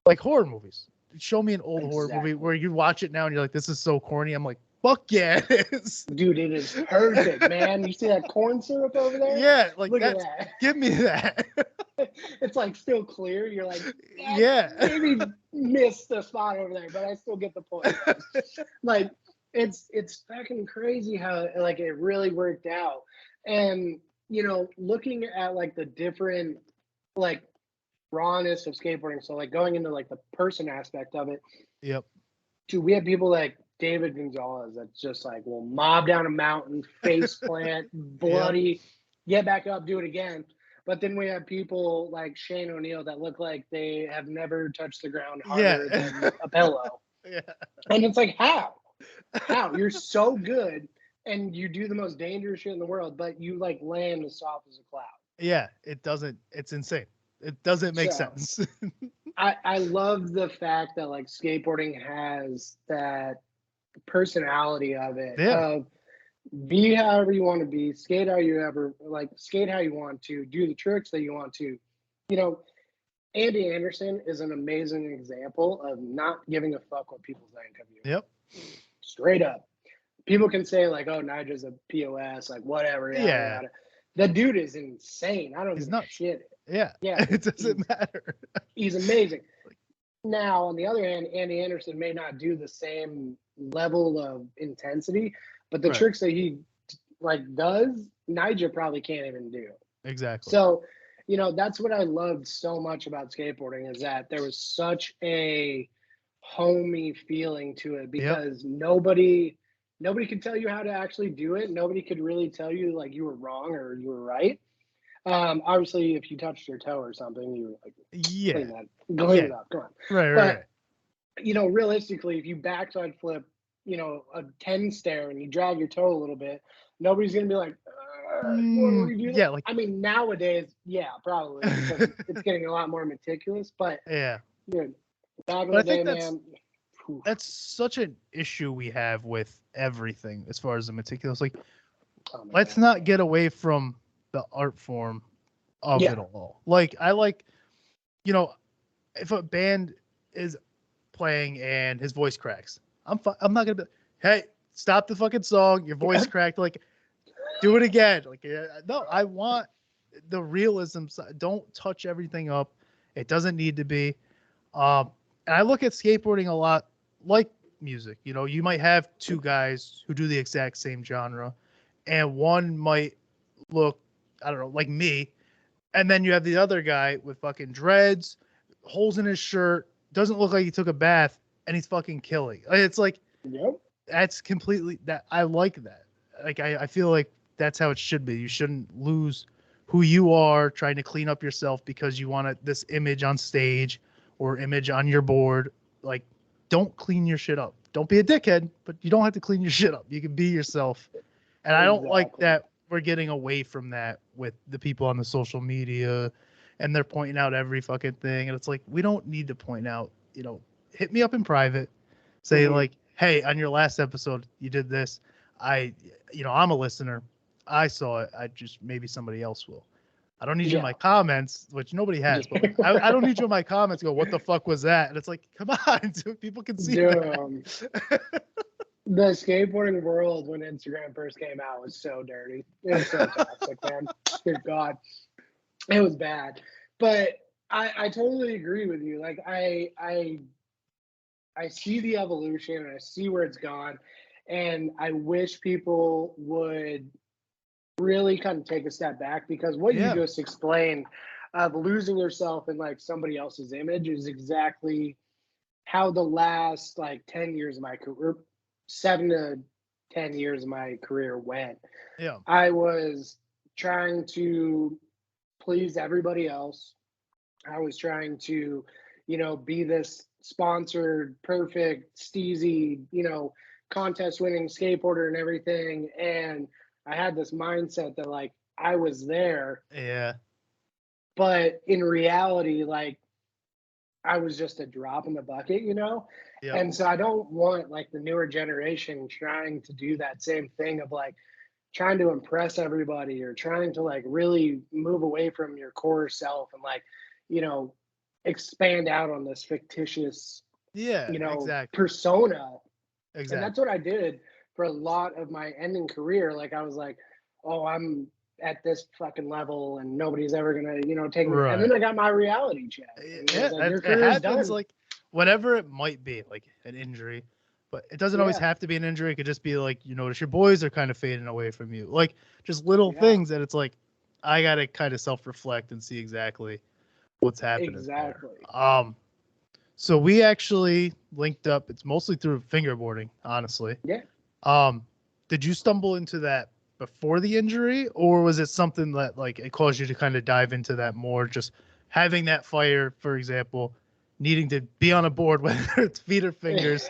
like horror movies. Show me an old horror movie where you watch it now and you're like, this is so corny. I'm like, fuck yeah, it is. Dude, it is perfect, man. You see that corn syrup over there? Yeah, like Look at that's that. give me that. It's like still clear. You're like, Yeah. maybe missed the spot over there, but I still get the point. Like it's fucking crazy how like it really worked out. And you know, looking at like the different like rawness of skateboarding, so like going into like the person aspect of it, Yep. dude, we have people like David Gonzalez that's just like will mob down a mountain, face plant, bloody, get back up, do it again. But then we have people like Shane O'Neill that look like they have never touched the ground harder than a pillow. Yeah. And it's like, how? How? You're so good and you do the most dangerous shit in the world, but you like land as soft as a cloud. Yeah, it doesn't. It's insane. It doesn't make So, sense. I love the fact that like skateboarding has that personality of it. Yeah. Be however you want to be, skate how you ever like, skate how you want to, do the tricks that you want to. You know, Andy Anderson is an amazing example of not giving a fuck what people think of you. Yep. Straight up. People can say like, oh, Nigel's a POS, like whatever. Yada, Yeah. yada. That dude is insane. I don't He's give a nuts. shit. Yeah. Yeah. It doesn't matter. He's amazing. Now, on the other hand, Andy Anderson may not do the same level of intensity, but the Right. tricks that he like does, Nigel probably can't even do. Exactly. So, you know, that's what I loved so much about skateboarding is that there was such a homey feeling to it because nobody could tell you how to actually do it. Nobody could really tell you like you were wrong or you were right. Obviously, if you touched your toe or something, you were like, clean it up. Come on. Right. But, you know, realistically, if you backside flip, you know, a 10 stair and you drag your toe a little bit, nobody's going to be like, yeah. Like, I mean, nowadays, yeah, probably. Because it's getting a lot more meticulous. But, yeah. dude, back in But the I day, think man. that's such an issue we have with everything as far as the meticulous. Like, Oh my let's God. not get away from the art form of Yeah. it all. Like, I like, you know, if a band is playing and his voice cracks, I'm not gonna be, hey, stop the fucking song. Your voice cracked. Like, do it again. Like, no, I want the realism side. Don't touch everything up. It doesn't need to be. And I look at skateboarding a lot like music. You know, you might have two guys who do the exact same genre, and one might look, I don't know, like me, And then you have the other guy with fucking dreads, holes in his shirt, doesn't look like he took a bath, and he's fucking killing. It's like, Yep. that's completely that. I like that. Like, I feel like that's how it should be. You shouldn't lose who you are trying to clean up yourself because you want this image on stage or image on your board. Like, don't clean your shit up. Don't be a dickhead, but you don't have to clean your shit up. You can be yourself. And I don't like Exactly. that we're getting away from that with the people on the social media, and they're pointing out every fucking thing. And it's like, we don't need to point out, hit me up in private, say Mhm. like, hey, on your last episode, you did this. I'm a listener. I saw it. I just, maybe somebody else will. I don't need you in Yeah. my comments, which nobody has, but like, I don't need you in my comments to go, what the fuck was that? And it's like, come on, dude, people can see that. The skateboarding world when Instagram first came out was so dirty. It was so toxic, man. Good God. It was bad. But I totally agree with you. Like I see the evolution and I see where it's gone. And I wish people would really kind of take a step back, because what you Yeah. just explained of losing yourself in like somebody else's image is exactly how the last like 10 years of my career, 7 to 10 years of my career went. Yeah. I was trying to please everybody else. I was trying to, be this sponsored, perfect, steezy, contest winning skateboarder and everything. And I had this mindset that like I was there, Yeah. but in reality, like I was just a drop in the bucket. Yep. And so I don't want like the newer generation trying to do that same thing of like trying to impress everybody or trying to like really move away from your core self and like, you know, expand out on this fictitious, Yeah. Exactly. persona. And that's Exactly. what I did for a lot of my ending career. Like I was like, oh, I'm at this fucking level and nobody's ever gonna, take me. And then Right. I got my reality check. And it Yeah, was like, your it career's happens done. like whenever it might be like an injury, but it doesn't always Yeah. have to be an injury. It could just be like you notice your boys are kind of fading away from you, like just little Yeah. things that it's like I gotta kind of self reflect and see exactly what's happening there. Exactly. So we actually linked up. It's mostly through fingerboarding, honestly. Yeah. Um, did you stumble into that before the injury, or was it something that like it caused you to kind of dive into that more? Just having that fire, for example, needing to be on a board, whether it's feet or fingers.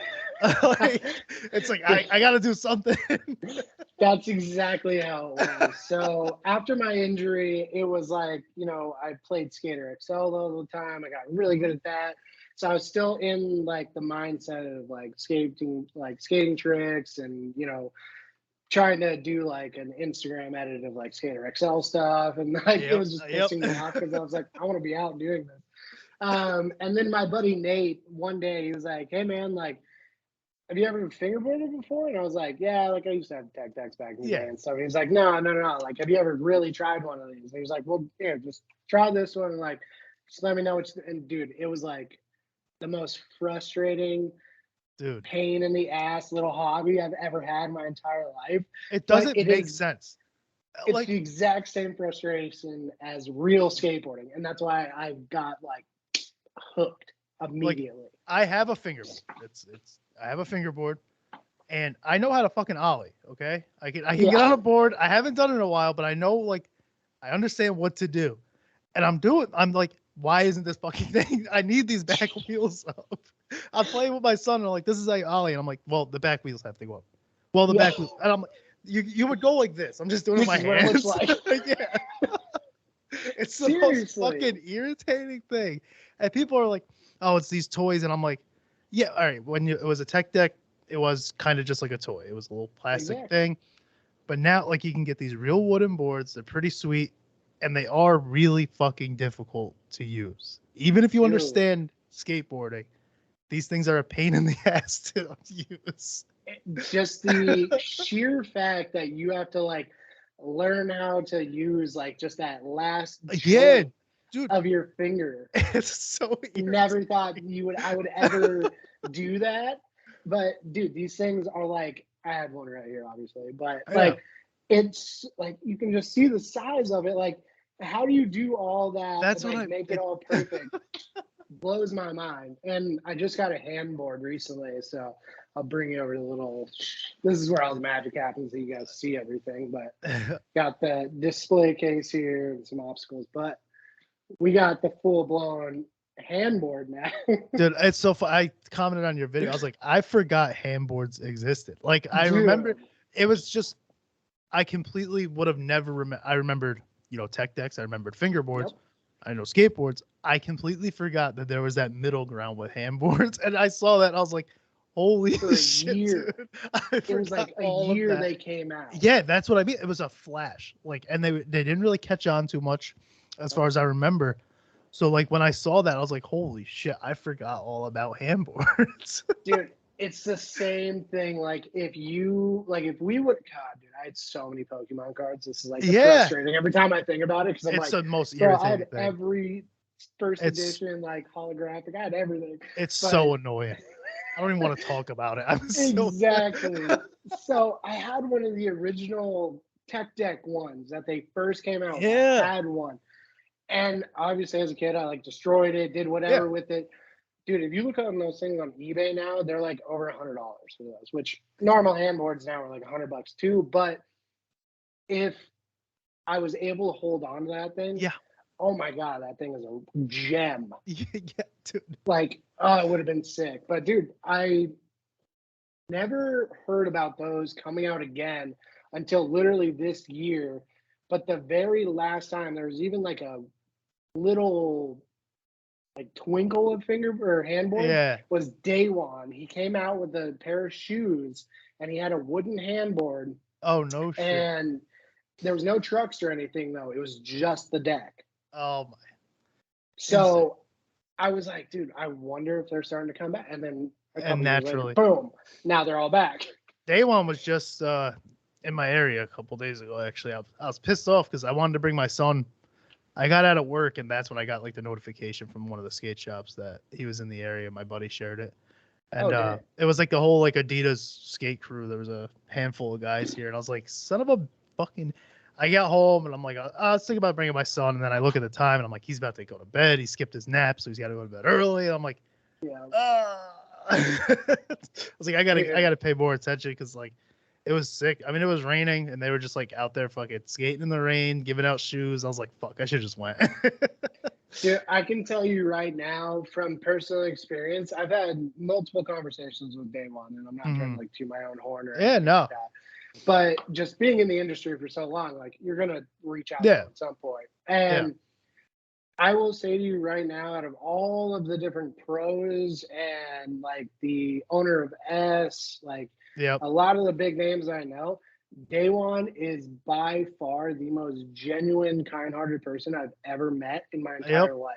Like, it's like I got to do something. That's exactly how it was. So after my injury, it was like, I played Skater XL all the time. I got really good at that. So I was still in like the mindset of like skating tricks and, trying to do like an Instagram edit of like Skater XL stuff. And like it Yep. was just Yep. pissing me off because I was like, I want to be out doing this. And then my buddy Nate, one day he was like, hey man, like, have you ever fingerboarded before? And I was like, yeah, like I used to have tech decks back in the day Yeah. and stuff. And he's like, no, no, no. Like, have you ever really tried one of these? And he was like, well, here, just try this one and like, just let me know what you. And dude, it was like the most frustrating, Dude, pain in the ass little hobby I've ever had in my entire life. it But doesn't it make is, sense. it's Like, the exact same frustration as real skateboarding, and that's why I got like hooked like immediately. I have a fingerboard. I have a fingerboard. And I know how to fucking ollie. Okay, I can get on Yeah, a board. I haven't done it in a while, but I know like I understand what to do, and I'm like, why isn't this fucking thing? I need these back wheels up. I'm playing with my son, and I'm like, this is like ollie, and I'm like, well, the back wheels have to go up. Well, the yeah. back wheels, and I'm like, you would go like this. I'm just doing it with This my is what it looks hands. like. Like, yeah, it's the most Seriously. fucking irritating thing. And people are like, oh, it's these toys, and I'm like, yeah, all right. It was a tech deck, it was kind of just like a toy. It was a little plastic Exactly. thing. But now, like, you can get these real wooden boards. They're pretty sweet, and they are really fucking difficult to use. Even if you Dude, understand skateboarding, these things are a pain in the ass to use. just the sheer fact that you have to like learn how to use like just that last Yeah, joint dude, of your finger. it's so Never irritating. thought I would ever do that. But dude, these things are like, I had one right here, obviously, but Yeah, like it's like you can just see the size of it. Like how do you do all that That's and what like make it all perfect? Blows my mind. And I just got a handboard recently, so I'll bring you over to the little. This is where all the magic happens, that you guys see everything. But got the display case here and some obstacles, but we got the full blown handboard now. Dude, it's so fun. I commented on your video. I was like, I forgot handboards existed. Like, I remember Dude. it was just, I completely would have never I remembered, tech decks. I remembered fingerboards. Yep. I know skateboards. I completely forgot that there was that middle ground with handboards. And I saw that and I was like, holy For a shit, year. dude. I It was forgot like a all of year that. they came out. Yeah, that's what I mean. It was a flash. Like, and they didn't really catch on too much as far as I remember. So like when I saw that, I was like, holy shit, I forgot all about handboards. Dude, it's the same thing. Like if we would, God, dude, I had so many Pokemon cards. This is like frustrating every time I think about it, because I'm It's like, the most bro, I irritating had thing. every first It's- edition, like holographic. I had everything. It's But- so annoying. I don't even want to talk about it. I'm Exactly. So I had one of the original tech deck ones that they first came out with. Yeah. I had one. And obviously as a kid, I like destroyed it, did whatever with it. Dude, if you look on those things on eBay now, they're like over $100 for those, which normal handboards now are like $100 too. But if I was able to hold on to that thing, Yeah. oh my God, that thing is a gem. Yeah, dude. Like, oh, it would have been sick. But dude, I never heard about those coming out again until literally this year. But the very last time, there was even like a little like twinkle of finger or handboard, Yeah. was day one. He came out with a pair of shoes and he had a wooden handboard, Oh no shit. and there was no trucks or anything though. It was just the deck. Oh my. So I was like, dude, I wonder if they're starting to come back. And then a couple years later, naturally. boom, now they're all back. Day one was just in my area a couple days ago. Actually, I was pissed off because I wanted to bring my son. I got out of work, and that's when I got like the notification from one of the skate shops that he was in the area. My buddy shared it, and it was like the whole like Adidas skate crew. There was a handful of guys here, and I was like, son of a fucking. I got home and I'm like, I was thinking about bringing my son, and then I look at the time and I'm like, he's about to go to bed. He skipped his nap, so he's got to go to bed early. And I'm like, Yeah. I was like, I gotta pay more attention because like it was sick. I mean, it was raining and they were just like out there fucking skating in the rain, giving out shoes. I was like, fuck, I should just went. Dude, I can tell you right now from personal experience, I've had multiple conversations with Day One, and I'm not trying to like toot my own horn or anything no. like that. But just being in the industry for so long, like you're gonna reach out to them at some point. And I will say to you right now, out of all of the different pros and like the owner of S, like a lot of the big names I know, Day One is by far the most genuine, kind-hearted person I've ever met in my entire life.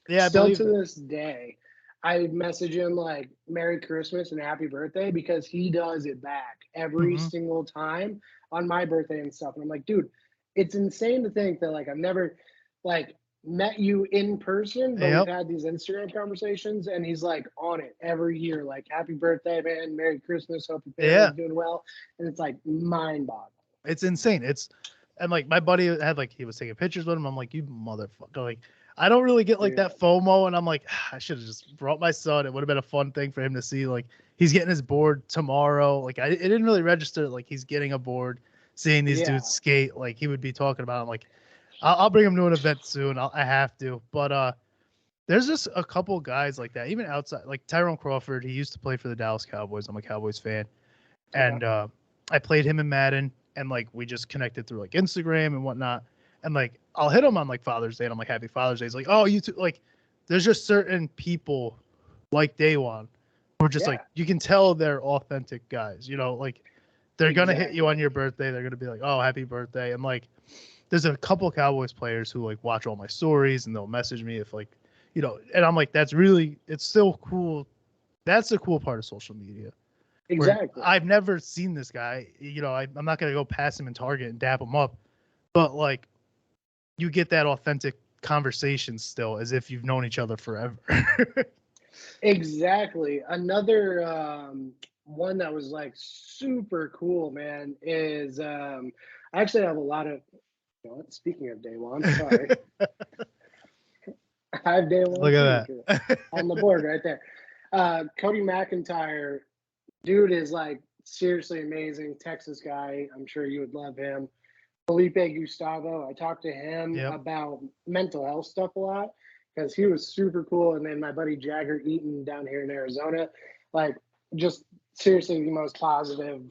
Yeah, still to this day, I message him like Merry Christmas and Happy Birthday because he does it back every single time on my birthday and stuff. And I'm like, dude, it's insane to think that like I've never like met you in person, but we've had these Instagram conversations, and he's like on it every year, like Happy Birthday, man, Merry Christmas, hope your family's doing well. And it's like mind-boggling. It's insane. And like my buddy had like he was taking pictures with him. I'm like, you motherfucker. Like I don't really get like that FOMO, and I'm like, I should have just brought my son. It would have been a fun thing for him to see. Like he's getting his board tomorrow. Like it didn't really register like he's getting a board, seeing these dudes skate. Like he would be talking about. I'm like, I'll bring him to an event soon. I have to. But there's just a couple guys like that, even outside. Like Tyrone Crawford, he used to play for the Dallas Cowboys. I'm a Cowboys fan, and I played him in Madden, and like we just connected through like Instagram and whatnot. And like I'll hit him on like Father's Day, and I'm like, Happy Father's Day. He's like, oh, you too. Like there's just certain people like Day One who are just like you can tell they're authentic guys. You know, like they're gonna hit you on your birthday. They're gonna be like, oh, happy birthday, and like. There's a couple Cowboys players who like watch all my stories and they'll message me if like, and I'm like, it's still cool. That's the cool part of social media. Exactly. I've never seen this guy, I'm not going to go past him in Target and dap him up, but like you get that authentic conversation still as if you've known each other forever. Exactly. Another one that was like super cool, man, is I actually have a lot of You know what? Speaking of day one, sorry. I have day one. Look at that. On the board right there. Cody McIntyre, dude is like seriously amazing. Texas guy. I'm sure you would love him. Felipe Gustavo, I talked to him about mental health stuff a lot because he was super cool. And then my buddy Jagger Eaton down here in Arizona, like just seriously the most positive,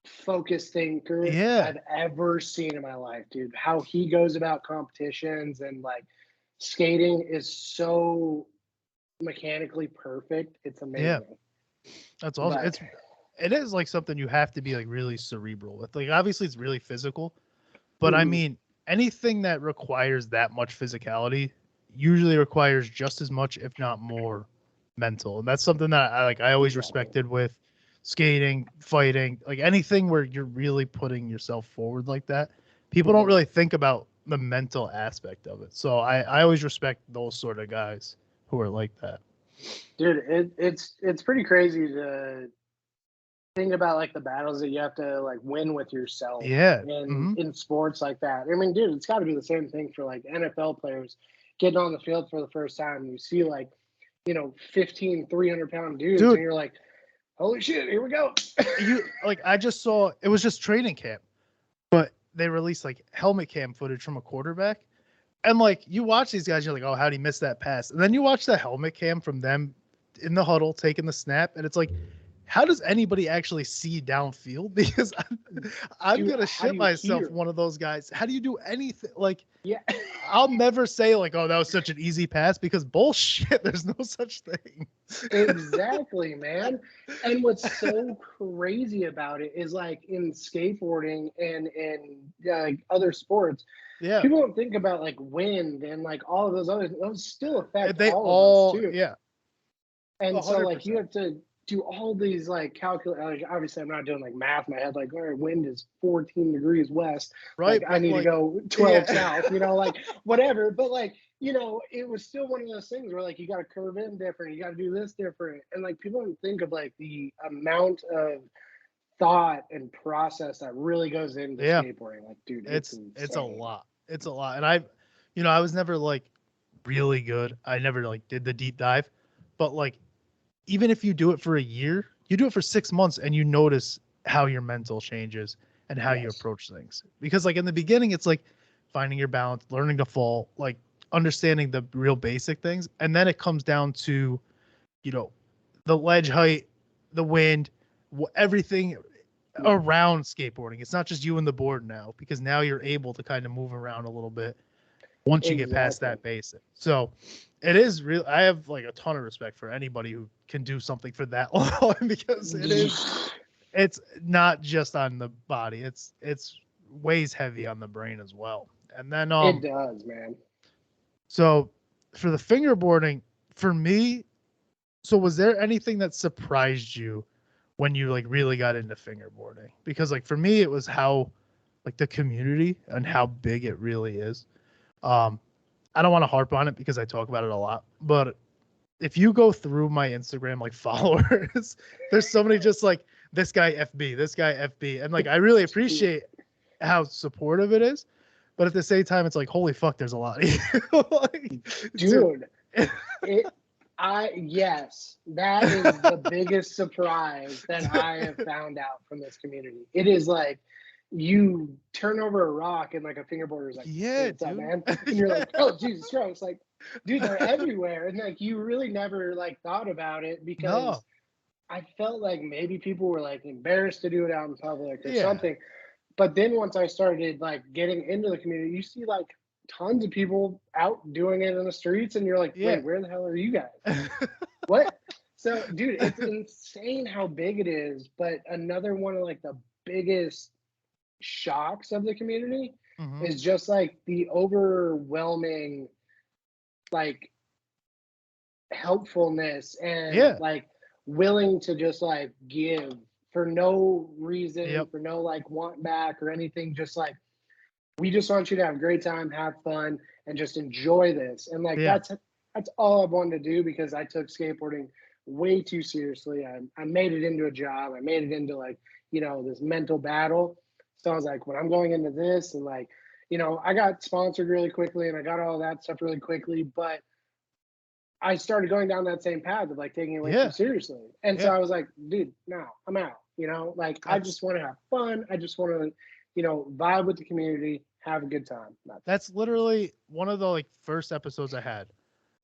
focused thinker I've ever seen in my life, dude. How he goes about competitions and like skating is so mechanically perfect. It's amazing. Yeah. That's awesome. But it is like something you have to be like really cerebral with. Like obviously it's really physical, but I mean anything that requires that much physicality usually requires just as much, if not more, mental. And that's something that I always respected with skating, fighting, like anything where you're really putting yourself forward like that. People don't really think about the mental aspect of it. So I always respect those sort of guys who are like that. Dude, it's pretty crazy to think about like the battles that you have to like win with yourself. Yeah. In sports like that. I mean, dude, it's got to be the same thing for like NFL players getting on the field for the first time. You see like, 15, 300-pound dudes, and you're like, holy shit, here we go. I just saw, it was just training camp, but they released like helmet cam footage from a quarterback. And like you watch these guys, you're like, oh, how'd he miss that pass? And then you watch the helmet cam from them in the huddle taking the snap, and it's like, how does anybody actually see downfield? Because I'm gonna shit myself. One of those guys. How do you do anything? Like, I'll never say like, oh, that was such an easy pass, because bullshit. There's no such thing. Exactly, man. And what's so crazy about it is like in skateboarding and like other sports, people don't think about like wind and like all of those still affect all of us too. Yeah. And 100%. So like you have to do all these like calculations. Obviously, I'm not doing like math in my head. Like, all right, wind is 14 degrees west. Right. Like, I need to go 12 south. Like whatever. But like, it was still one of those things where like you got to curve in different. You got to do this different. And like people don't think of like the amount of thought and process that really goes into skateboarding. Like, dude, it's a lot. It's a lot. And I was never like really good. I never like did the deep dive, but like, even if you do it for a year, you do it for 6 months and you notice how your mental changes and how you approach things. Because like in the beginning, it's like finding your balance, learning to fall, like understanding the real basic things. And then it comes down to, the ledge height, the wind, everything around skateboarding. It's not just you and the board now, because now you're able to kind of move around a little bit once you get past that basic. So it is real. I have like a ton of respect for anybody who can do something for that long, because it's not just on the body. It's weighs heavy on the brain as well. And then it does, man. So for the fingerboarding, for me, so was there anything that surprised you when you like really got into fingerboarding? Because like for me, it was how like the community and how big it really is. I don't want to harp on it because I talk about it a lot, but if you go through my Instagram like followers, there's so many just like this guy FB, and like I really appreciate how supportive it is, but at the same time it's like, holy fuck, there's a lot. Dude, yes, that is the biggest surprise that I have found out from this community. It is like, you turn over a rock and like a fingerboarder is like, hey, what's up, man? And you're like, oh, Jesus Christ. Like, dude, they're everywhere. And like, you really never like thought about it, because I felt like maybe people were like embarrassed to do it out in public or something. But then once I started like getting into the community, you see like tons of people out doing it in the streets, and you're like, wait, where the hell are you guys? What? So, dude, it's insane how big it is. But another one of like the biggest shocks of the community is just like the overwhelming like helpfulness and like willing to just like give for no reason, for no like want back or anything. Just like, we just want you to have a great time, have fun, and just enjoy this. And like that's all I wanted to do, because I took skateboarding way too seriously. I made it into a job. I made it into like, this mental battle. So I was like, when I'm going into this and like, I got sponsored really quickly and I got all that stuff really quickly, but I started going down that same path of like taking it way too seriously. And so I was like, dude, no, I'm out. Like I just want to have fun. I just want to, vibe with the community, have a good time. That's literally one of the like first episodes I had.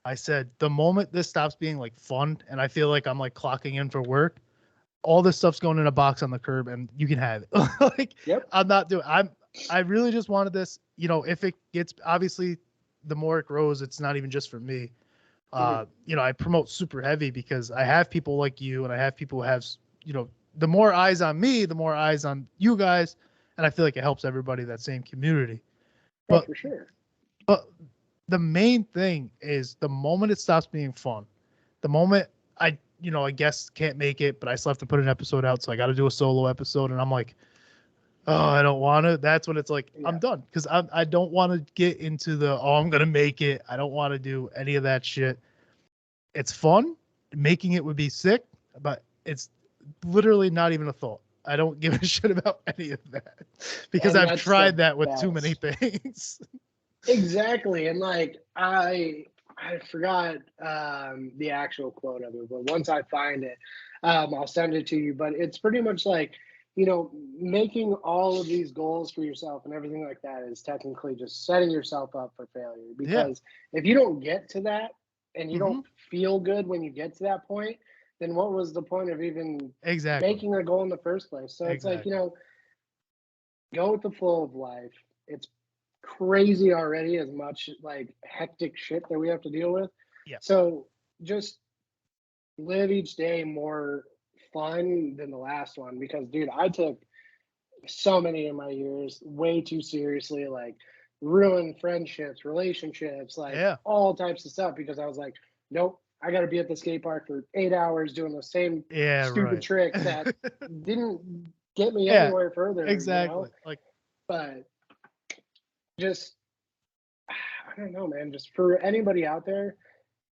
I said the moment this stops being like fun and I feel like I'm like clocking in for work, all this stuff's going in a box on the curb and you can have it. Like I'm not doing I really just wanted this, if it gets, obviously the more it grows, it's not even just for me. I promote super heavy because I have people like you and I have people who have, the more eyes on me, the more eyes on you guys. And I feel like it helps everybody, that same community. But for sure. But the main thing is the moment it stops being fun, the moment I guess can't make it, but I still have to put an episode out. So I got to do a solo episode. And I'm like, oh, I don't want to. That's when it's like, I'm done. Because I don't want to get into I'm going to make it. I don't want to do any of that shit. It's fun. Making it would be sick, but it's literally not even a thought. I don't give a shit about any of that because I've tried that with too many things. Exactly. And like, I forgot the actual quote of it, but once I find it, I'll send it to you. But it's pretty much like, making all of these goals for yourself and everything like that is technically just setting yourself up for failure. Because if you don't get to that and you don't feel good when you get to that point, then what was the point of even making a goal in the first place? So it's like, go with the flow of life. It's crazy already as much like hectic shit that we have to deal with. Yeah. So just live each day more fun than the last one because, dude, I took so many of my years way too seriously, like ruined friendships, relationships, like all types of stuff because I was like, nope, I got to be at the skate park for 8 hours doing the same stupid tricks that didn't get me anywhere further. Exactly. But just, I don't know, man, just for anybody out there,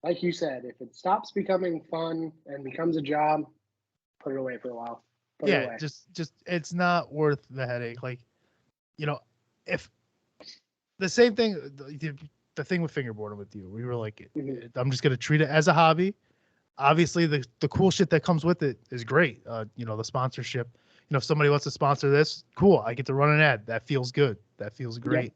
like you said, if it stops becoming fun and becomes a job, put it away for a while. Just it's not worth the headache. Like, if the same thing, the thing with fingerboarding with you, we were like, I'm just gonna treat it as a hobby. Obviously, the cool shit that comes with it is great. The sponsorship. If somebody wants to sponsor this, cool. I get to run an ad. That feels good. That feels great. Yep.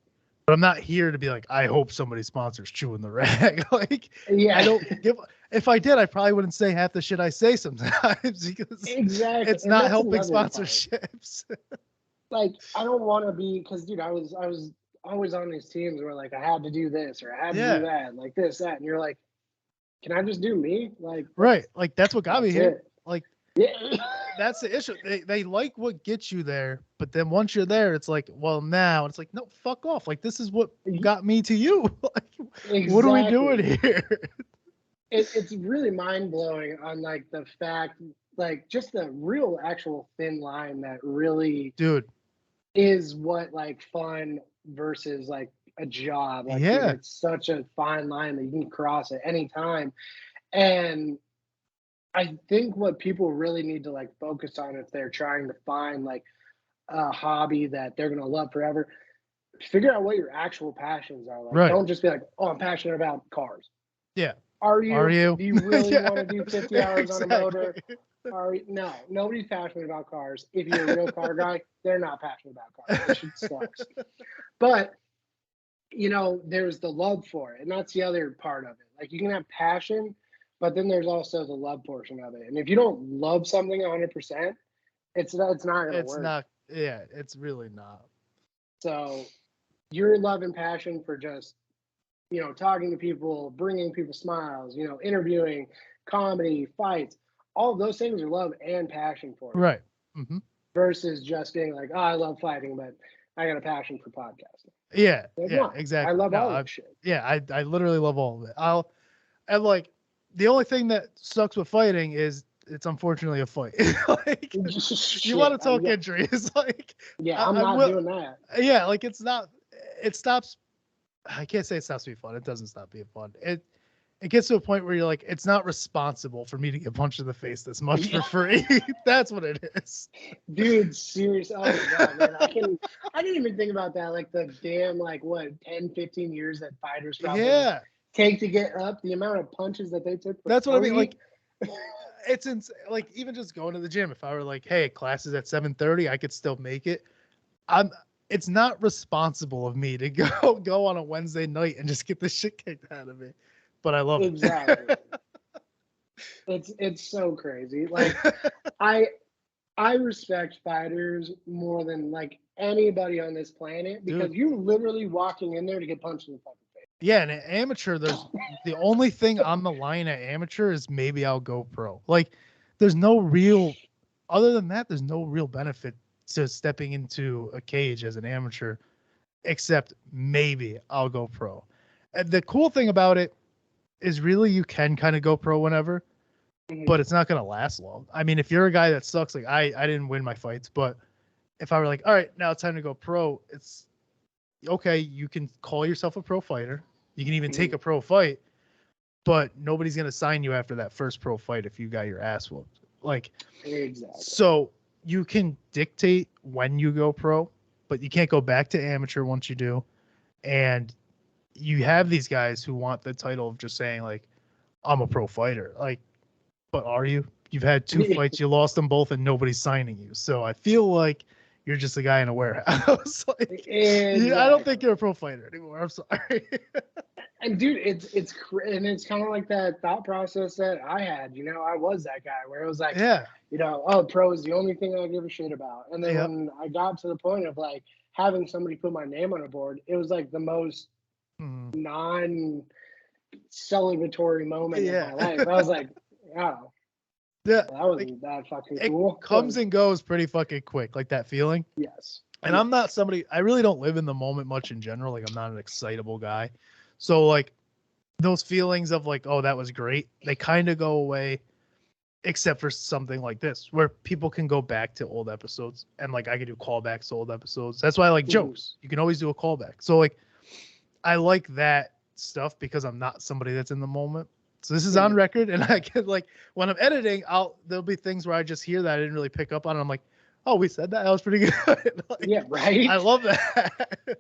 But I'm not here to be like, I hope somebody sponsors Chewin the Rag. I don't give. If I did, I probably wouldn't say half the shit I say sometimes because it's not helping sponsorships. Like, I don't want to be, because dude, I was always on these teams where like I had to do this or I had to do that, like this, that, and you're like, can I just do me? Like, right? Like that's what got me here. Like, yeah. That's the issue. They like what gets you there, but then once you're there, it's like, well, now it's like, no, fuck off. Like this is what got me to you. Like, what are we doing here? It's really mind blowing on like the fact, like just the real actual thin line that really, dude, is what like fun versus like a job. Like, dude, it's such a fine line that you can cross at any time, and I think what people really need to like focus on if they're trying to find like a hobby that they're gonna love forever, figure out what your actual passions are. Like, don't just be like, oh, I'm passionate about cars. Yeah. Are you? Do you really Yeah. want to do 50 hours on a motor? No, nobody's passionate about cars. If you're a real car guy, they're not passionate about cars. That shit sucks. But there's the love for it, and that's the other part of it. Like, you can have passion, but then there's also the love portion of it. And if you don't love something 100%, it's not going to work. It's not. Yeah, it's really not. So your love and passion for just, talking to people, bringing people smiles, interviewing, comedy, fights, all of those things are love and passion for it. Right. Mm-hmm. Versus just being like, oh, I love fighting, but I got a passion for podcasting. Yeah. Like, yeah, exactly. I love all that shit. Yeah, I literally love all of it. And like, the only thing that sucks with fighting is it's unfortunately a fight. Like, you want to talk injuries. Like, I'm not doing that. Yeah, like it stops. I can't say it stops being fun. It doesn't stop being fun. it gets to a point where you're like, it's not responsible for me to get punched in the face this much for free. That's what it is. Dude, seriously. Oh my God, man. I didn't even think about that. Like the damn, like what, 10, 15 years that fighters probably take to get up, the amount of punches that they took. That's what I mean. Like, it's like, even just going to the gym. If I were like, hey, class is at 7:30, I could still make it. It's not responsible of me to go on a Wednesday night and just get the shit kicked out of me. But I love it. It's so crazy. Like I respect fighters more than like anybody on this planet because you're literally walking in there to get punched in the fucking face. Yeah, and at amateur, there's the only thing on the line at amateur is maybe I'll go pro. Like, there's no real, other than that, there's no real benefit to stepping into a cage as an amateur, except maybe I'll go pro. And the cool thing about it is really you can kind of go pro whenever, but it's not going to last long. I mean, if you're a guy that sucks, like I didn't win my fights, but if I were like, all right, now it's time to go pro, it's okay. You can call yourself a pro fighter. You can even take a pro fight, but nobody's going to sign you after that first pro fight if you got your ass whooped. Like, exactly. So you can dictate when you go pro, but you can't go back to amateur once you do. And you have these guys who want the title of just saying, like, I'm a pro fighter. Like, but are you? You've had 2 fights, you lost them both, and nobody's signing you. So I feel like you're just a guy in a warehouse. Like, exactly. I don't think you're a pro fighter anymore. I'm sorry. And dude, it's kind of like that thought process that I had. You know, I was that guy where it was like, you know, oh, pro is the only thing I give a shit about. And then when I got to the point of like having somebody put my name on a board, it was like the most non-celebratory moment of my life. I was like, oh, yeah, that wasn't that fucking cool. It comes and goes pretty fucking quick, like that feeling. Yes. And I'm not somebody, I really don't live in the moment much in general. Like, I'm not an excitable guy. So, like, those feelings of like, oh, that was great, they kind of go away, except for something like this, where people can go back to old episodes. And, like, I can do callbacks to old episodes. That's why I like jokes. You can always do a callback. So, like, I like that stuff because I'm not somebody that's in the moment. So this is on record, and I can, like, when I'm editing, there'll be things where I just hear that I didn't really pick up on, and I'm like, oh, we said that? That was pretty good. Like, yeah, right? I love that.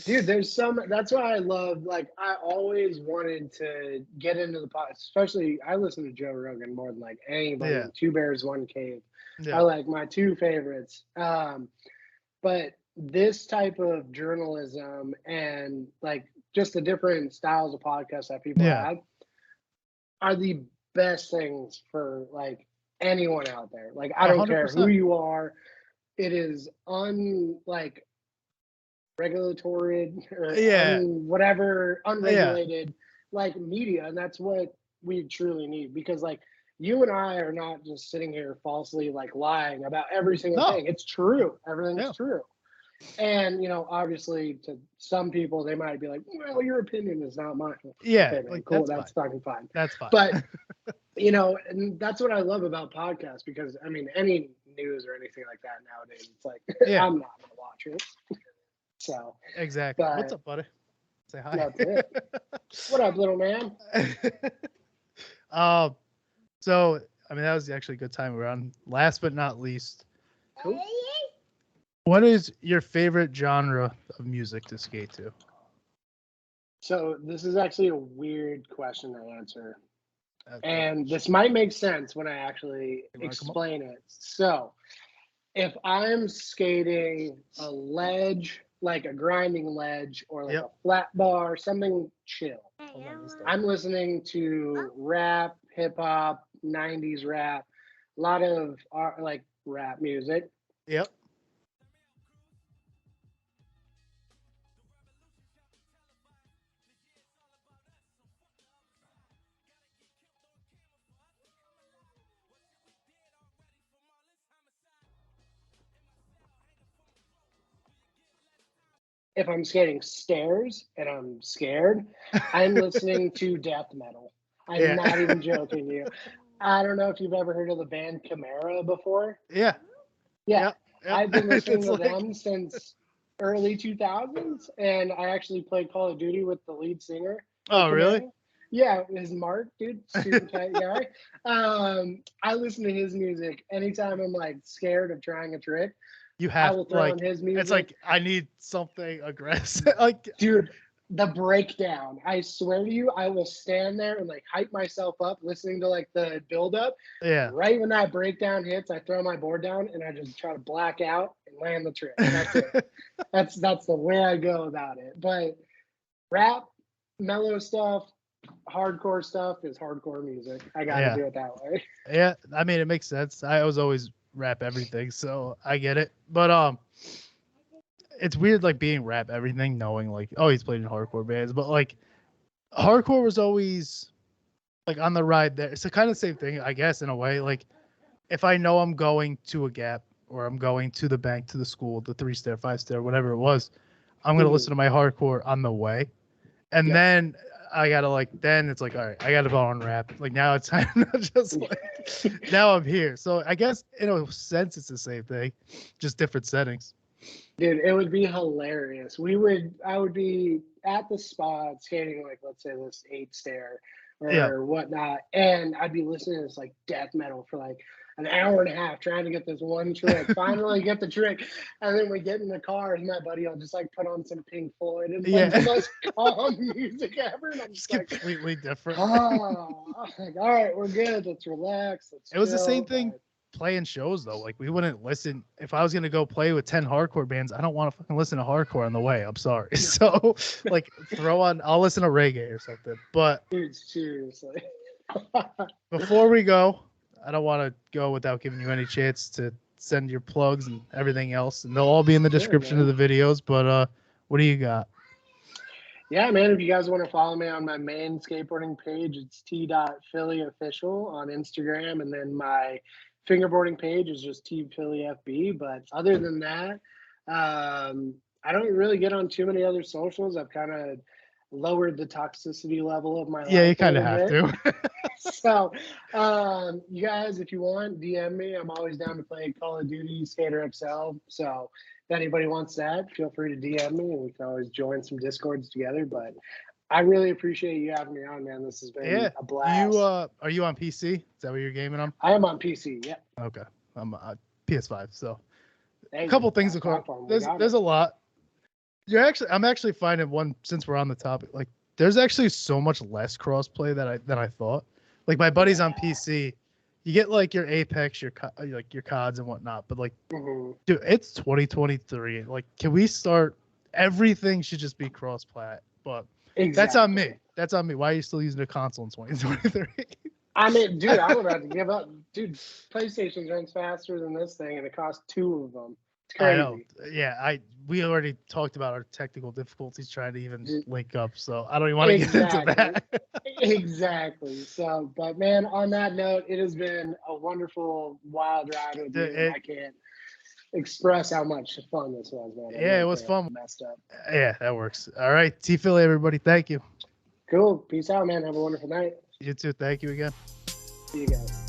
Dude, that's why I love, like, I always wanted to get into the podcast, especially, I listen to Joe Rogan more than, like, anybody. Yeah. Two Bears, One Cave. Yeah. I like my two favorites. But this type of journalism and, like, just the different styles of podcasts that people have are the best things for, like, anyone out there. Like, I don't 100%. Care who you are. It is regulatory or whatever, unregulated, like, media. And that's what we truly need, because, like, you and I are not just sitting here falsely, like, lying about every single thing. It's true. Everything's true. And, you know, obviously to some people, they might be like, well, your opinion is not mine. Yeah. Okay, like, cool. That's fucking fine. That's fine. But, you know, and that's what I love about podcasts, because, I mean, any news or anything like that nowadays, it's like, I'm not going to watch it. So. Exactly. What's up, buddy? Say hi. That's it. What up, little man? So, I mean, that was actually a good time around. Last but not least. Cool. What is your favorite genre of music to skate to? So this is actually a weird question to answer. And this might make sense when I actually explain it. So if I'm skating a ledge, like a grinding ledge, or like a flat bar, something chill, I'm listening to rap, hip hop, 90s rap, a lot of like rap music. Yep. If I'm skating stairs and I'm scared, I'm listening to death metal. I'm not even joking you. I don't know if you've ever heard of the band Chimera before. Yeah. I've been listening to them since early 2000s, and I actually played Call of Duty with the lead singer. Oh, really? Yeah, his Mark, dude, super tight guy. I listen to his music anytime I'm like scared of trying a trick. You I have will throw on his music. it's like I need something aggressive. Like, dude, the breakdown. I swear to you, I will stand there and like hype myself up listening to like the build up. yeah. Right when that breakdown hits, I throw my board down and I just try to black out and land the trick. That's it. That's the way I go about it. But rap, mellow stuff, hardcore stuff is hardcore music. I gotta do it that way. Yeah, I mean, it makes sense. I was always rap everything, so I get it. But it's weird like being rap everything, knowing like, oh, he's played in hardcore bands, but like hardcore was always like on the ride there. It's the kind of same thing, I guess, in a way. Like if I know I'm going to a Gap or I'm going to the bank, to the school, the 3-stair, 5-stair, whatever it was, I'm gonna listen to my hardcore on the way, and then I gotta like, then it's like, all right, I gotta go on rap. Like now it's time to just like, now I'm here. So I guess in a sense it's the same thing, just different settings. Dude, it would be hilarious. I would be at the spot skating, like, let's say this 8-stair or whatnot, and I'd be listening to this like death metal for like an hour and a half trying to get this one trick. Finally get the trick, and then we get in the car, and my buddy will just like put on some Pink Floyd and like the most calm music ever, and I'm just like, completely different. Oh, like, all right, we're good. Let's relax. It was the same thing playing shows though. Like we wouldn't listen if I was gonna go play with 10 hardcore bands. I don't want to fucking listen to hardcore on the way. I'm sorry. So like I'll listen to reggae or something. But dude, seriously. Before we go, I don't want to go without giving you any chance to send your plugs and everything else, and they'll all be in the description of the videos. But what do you got? Yeah, man, if you guys want to follow me on my main skateboarding page, it's t.philly official on Instagram, and then my fingerboarding page is just TPhilly FB. But other than that, I don't really get on too many other socials. I've kind of lowered the toxicity level of my life. Yeah, you kind of have to. So, you guys, if you want, DM me. I'm always down to play Call of Duty, Skater XL. So if anybody wants that, feel free to DM me, and we can always join some Discords together. But I really appreciate you having me on, man. This has been a blast. Are you on PC? Is that what you're gaming on? I am on PC, yeah. Okay. I'm PS5, so a couple things to call. There's a lot. I'm actually finding one, since we're on the topic, like there's actually so much less crossplay than I thought. Like my buddies on PC, you get like your Apex, your CODs and whatnot, but like, dude, it's 2023. Like, can we start? Everything should just be cross-plat, but that's on me. That's on me. Why are you still using a console in 2023? I mean, dude, I'm about to give up. Dude, PlayStation runs faster than this thing, and it costs 2 of them. It's crazy. I know. Yeah, we already talked about our technical difficulties trying to even link up, so I don't even want to get into that. Exactly. So, but man, on that note, it has been a wonderful, wild ride with you. I can't express how much fun this was, man. Yeah, it was fun. Messed up. Yeah, that works. All right, TPhilly, everybody. Thank you. Cool. Peace out, man. Have a wonderful night. You too. Thank you again. See you guys.